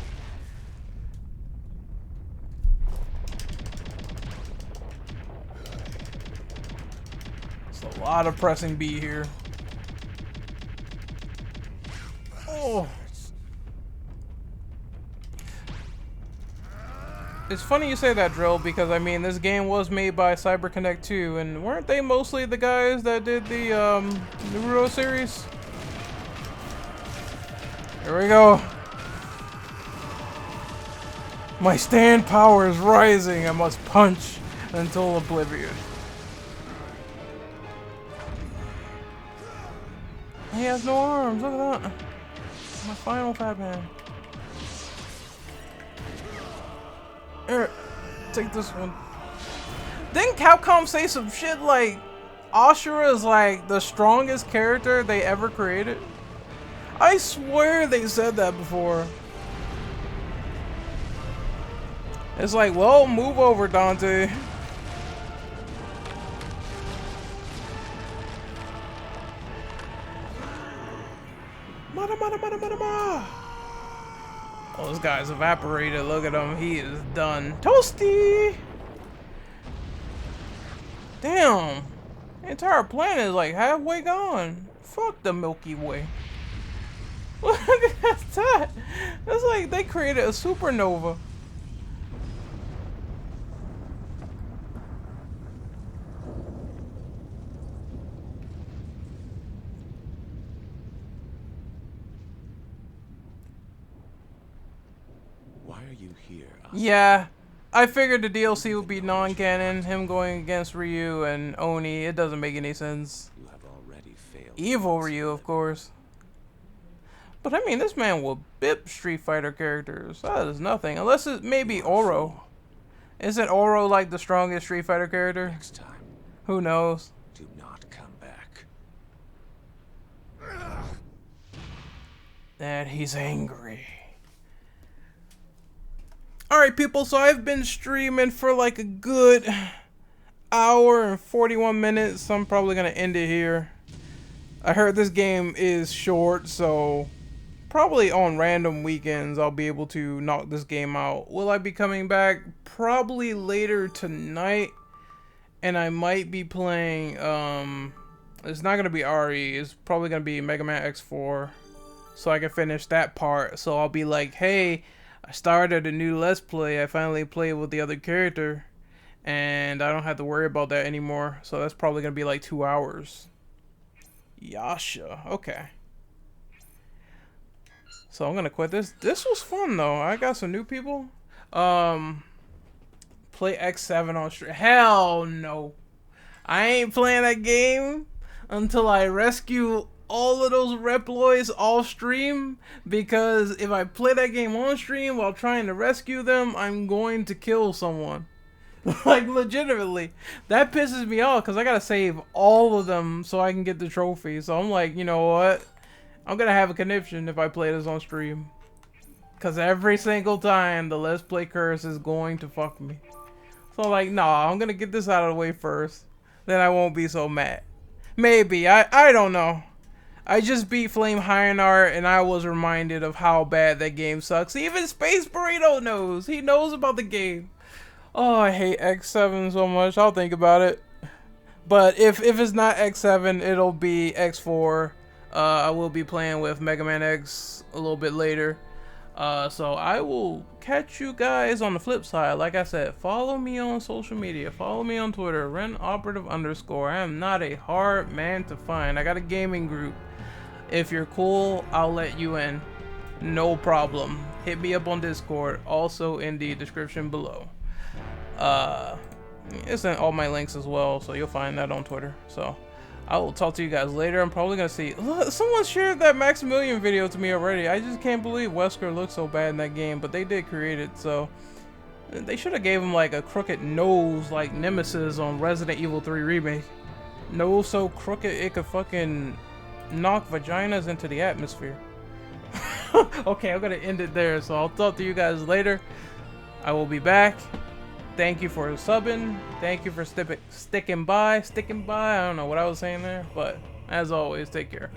It's a lot of pressing B here. Oh. It's funny you say that, Drill, because I mean this game was made by CyberConnect 2, and weren't they mostly the guys that did the Naruto series? Here we go. My stand power is rising. I must punch until oblivion. He has no arms. Look at that. My final fat man. Here, take this one. Didn't Capcom say some shit like Asura is like the strongest character they ever created? I swear they said that before. It's like, well, move over, Dante. Oh, this guy's evaporated. Look at him. He is done. Toasty! Damn. The entire planet is like halfway gone. Fuck the Milky Way. Look at that. That's like they created a supernova. Yeah, I figured the DLC would be non-canon. Him going against Ryu and Oni, it doesn't make any sense. You have already failed. Evil Ryu, of course. But I mean, this man will bip Street Fighter characters. That is nothing, unless it's maybe Oro. Isn't Oro like the strongest Street Fighter character? Next time, Who knows? do not come back. And he's angry. Alright people, so I've been streaming for like a good hour and 41 minutes, so I'm probably gonna end it here. I heard this game is short, so probably on random weekends I'll be able to knock this game out. Will I be coming back? Probably later tonight, and I might be playing, it's not gonna be RE, it's probably gonna be Mega Man X4, so I can finish that part. So I'll be like, hey, I started a new Let's Play. I finally played with the other character, and I don't have to worry about that anymore. So that's probably gonna be like 2 hours. Yasha, okay. So I'm gonna quit this. This was fun though. I got some new people. Play X7 on stream. Hell no. I ain't playing that game until I rescue all of those Reploids off stream, because if I play that game on stream while trying to rescue them, I'm going to kill someone. Like, legitimately. That pisses me off because I gotta save all of them so I can get the trophy. So I'm like, you know what? I'm gonna have a conniption if I play this on stream. Because every single time the Let's Play curse is going to fuck me. So I'm like, nah, I'm gonna get this out of the way first. Then I won't be so mad. Maybe. I don't know. I just beat Flame Highnart and I was reminded of how bad that game sucks. Even Space Burrito knows. He knows about the game. Oh, I hate X7 so much. I'll think about it. But if it's not X7, it'll be X4. I will be playing with Mega Man X a little bit later. So I will catch you guys on the flip side. Like I said, follow me on social media. Follow me on Twitter, RenOperative_. I am not a hard man to find. I got a gaming group. If you're cool, I'll let you in. No problem. Hit me up on Discord, also in the description below. It's in all my links as well, so you'll find that on Twitter. So I will talk to you guys later. I'm probably gonna see. Look, someone shared that Maximilian video to me already. I just can't believe Wesker looks so bad in that game, but they did create it, so they should have gave him like a crooked nose like Nemesis on Resident Evil 3 Remake. Nose so crooked it could fucking knock vaginas into the atmosphere. Okay, I'm gonna end it there, so I'll talk to you guys later. I will be back. Thank you for subbing. Thank you for sticking by. I don't know what I was saying there, but as always, take care.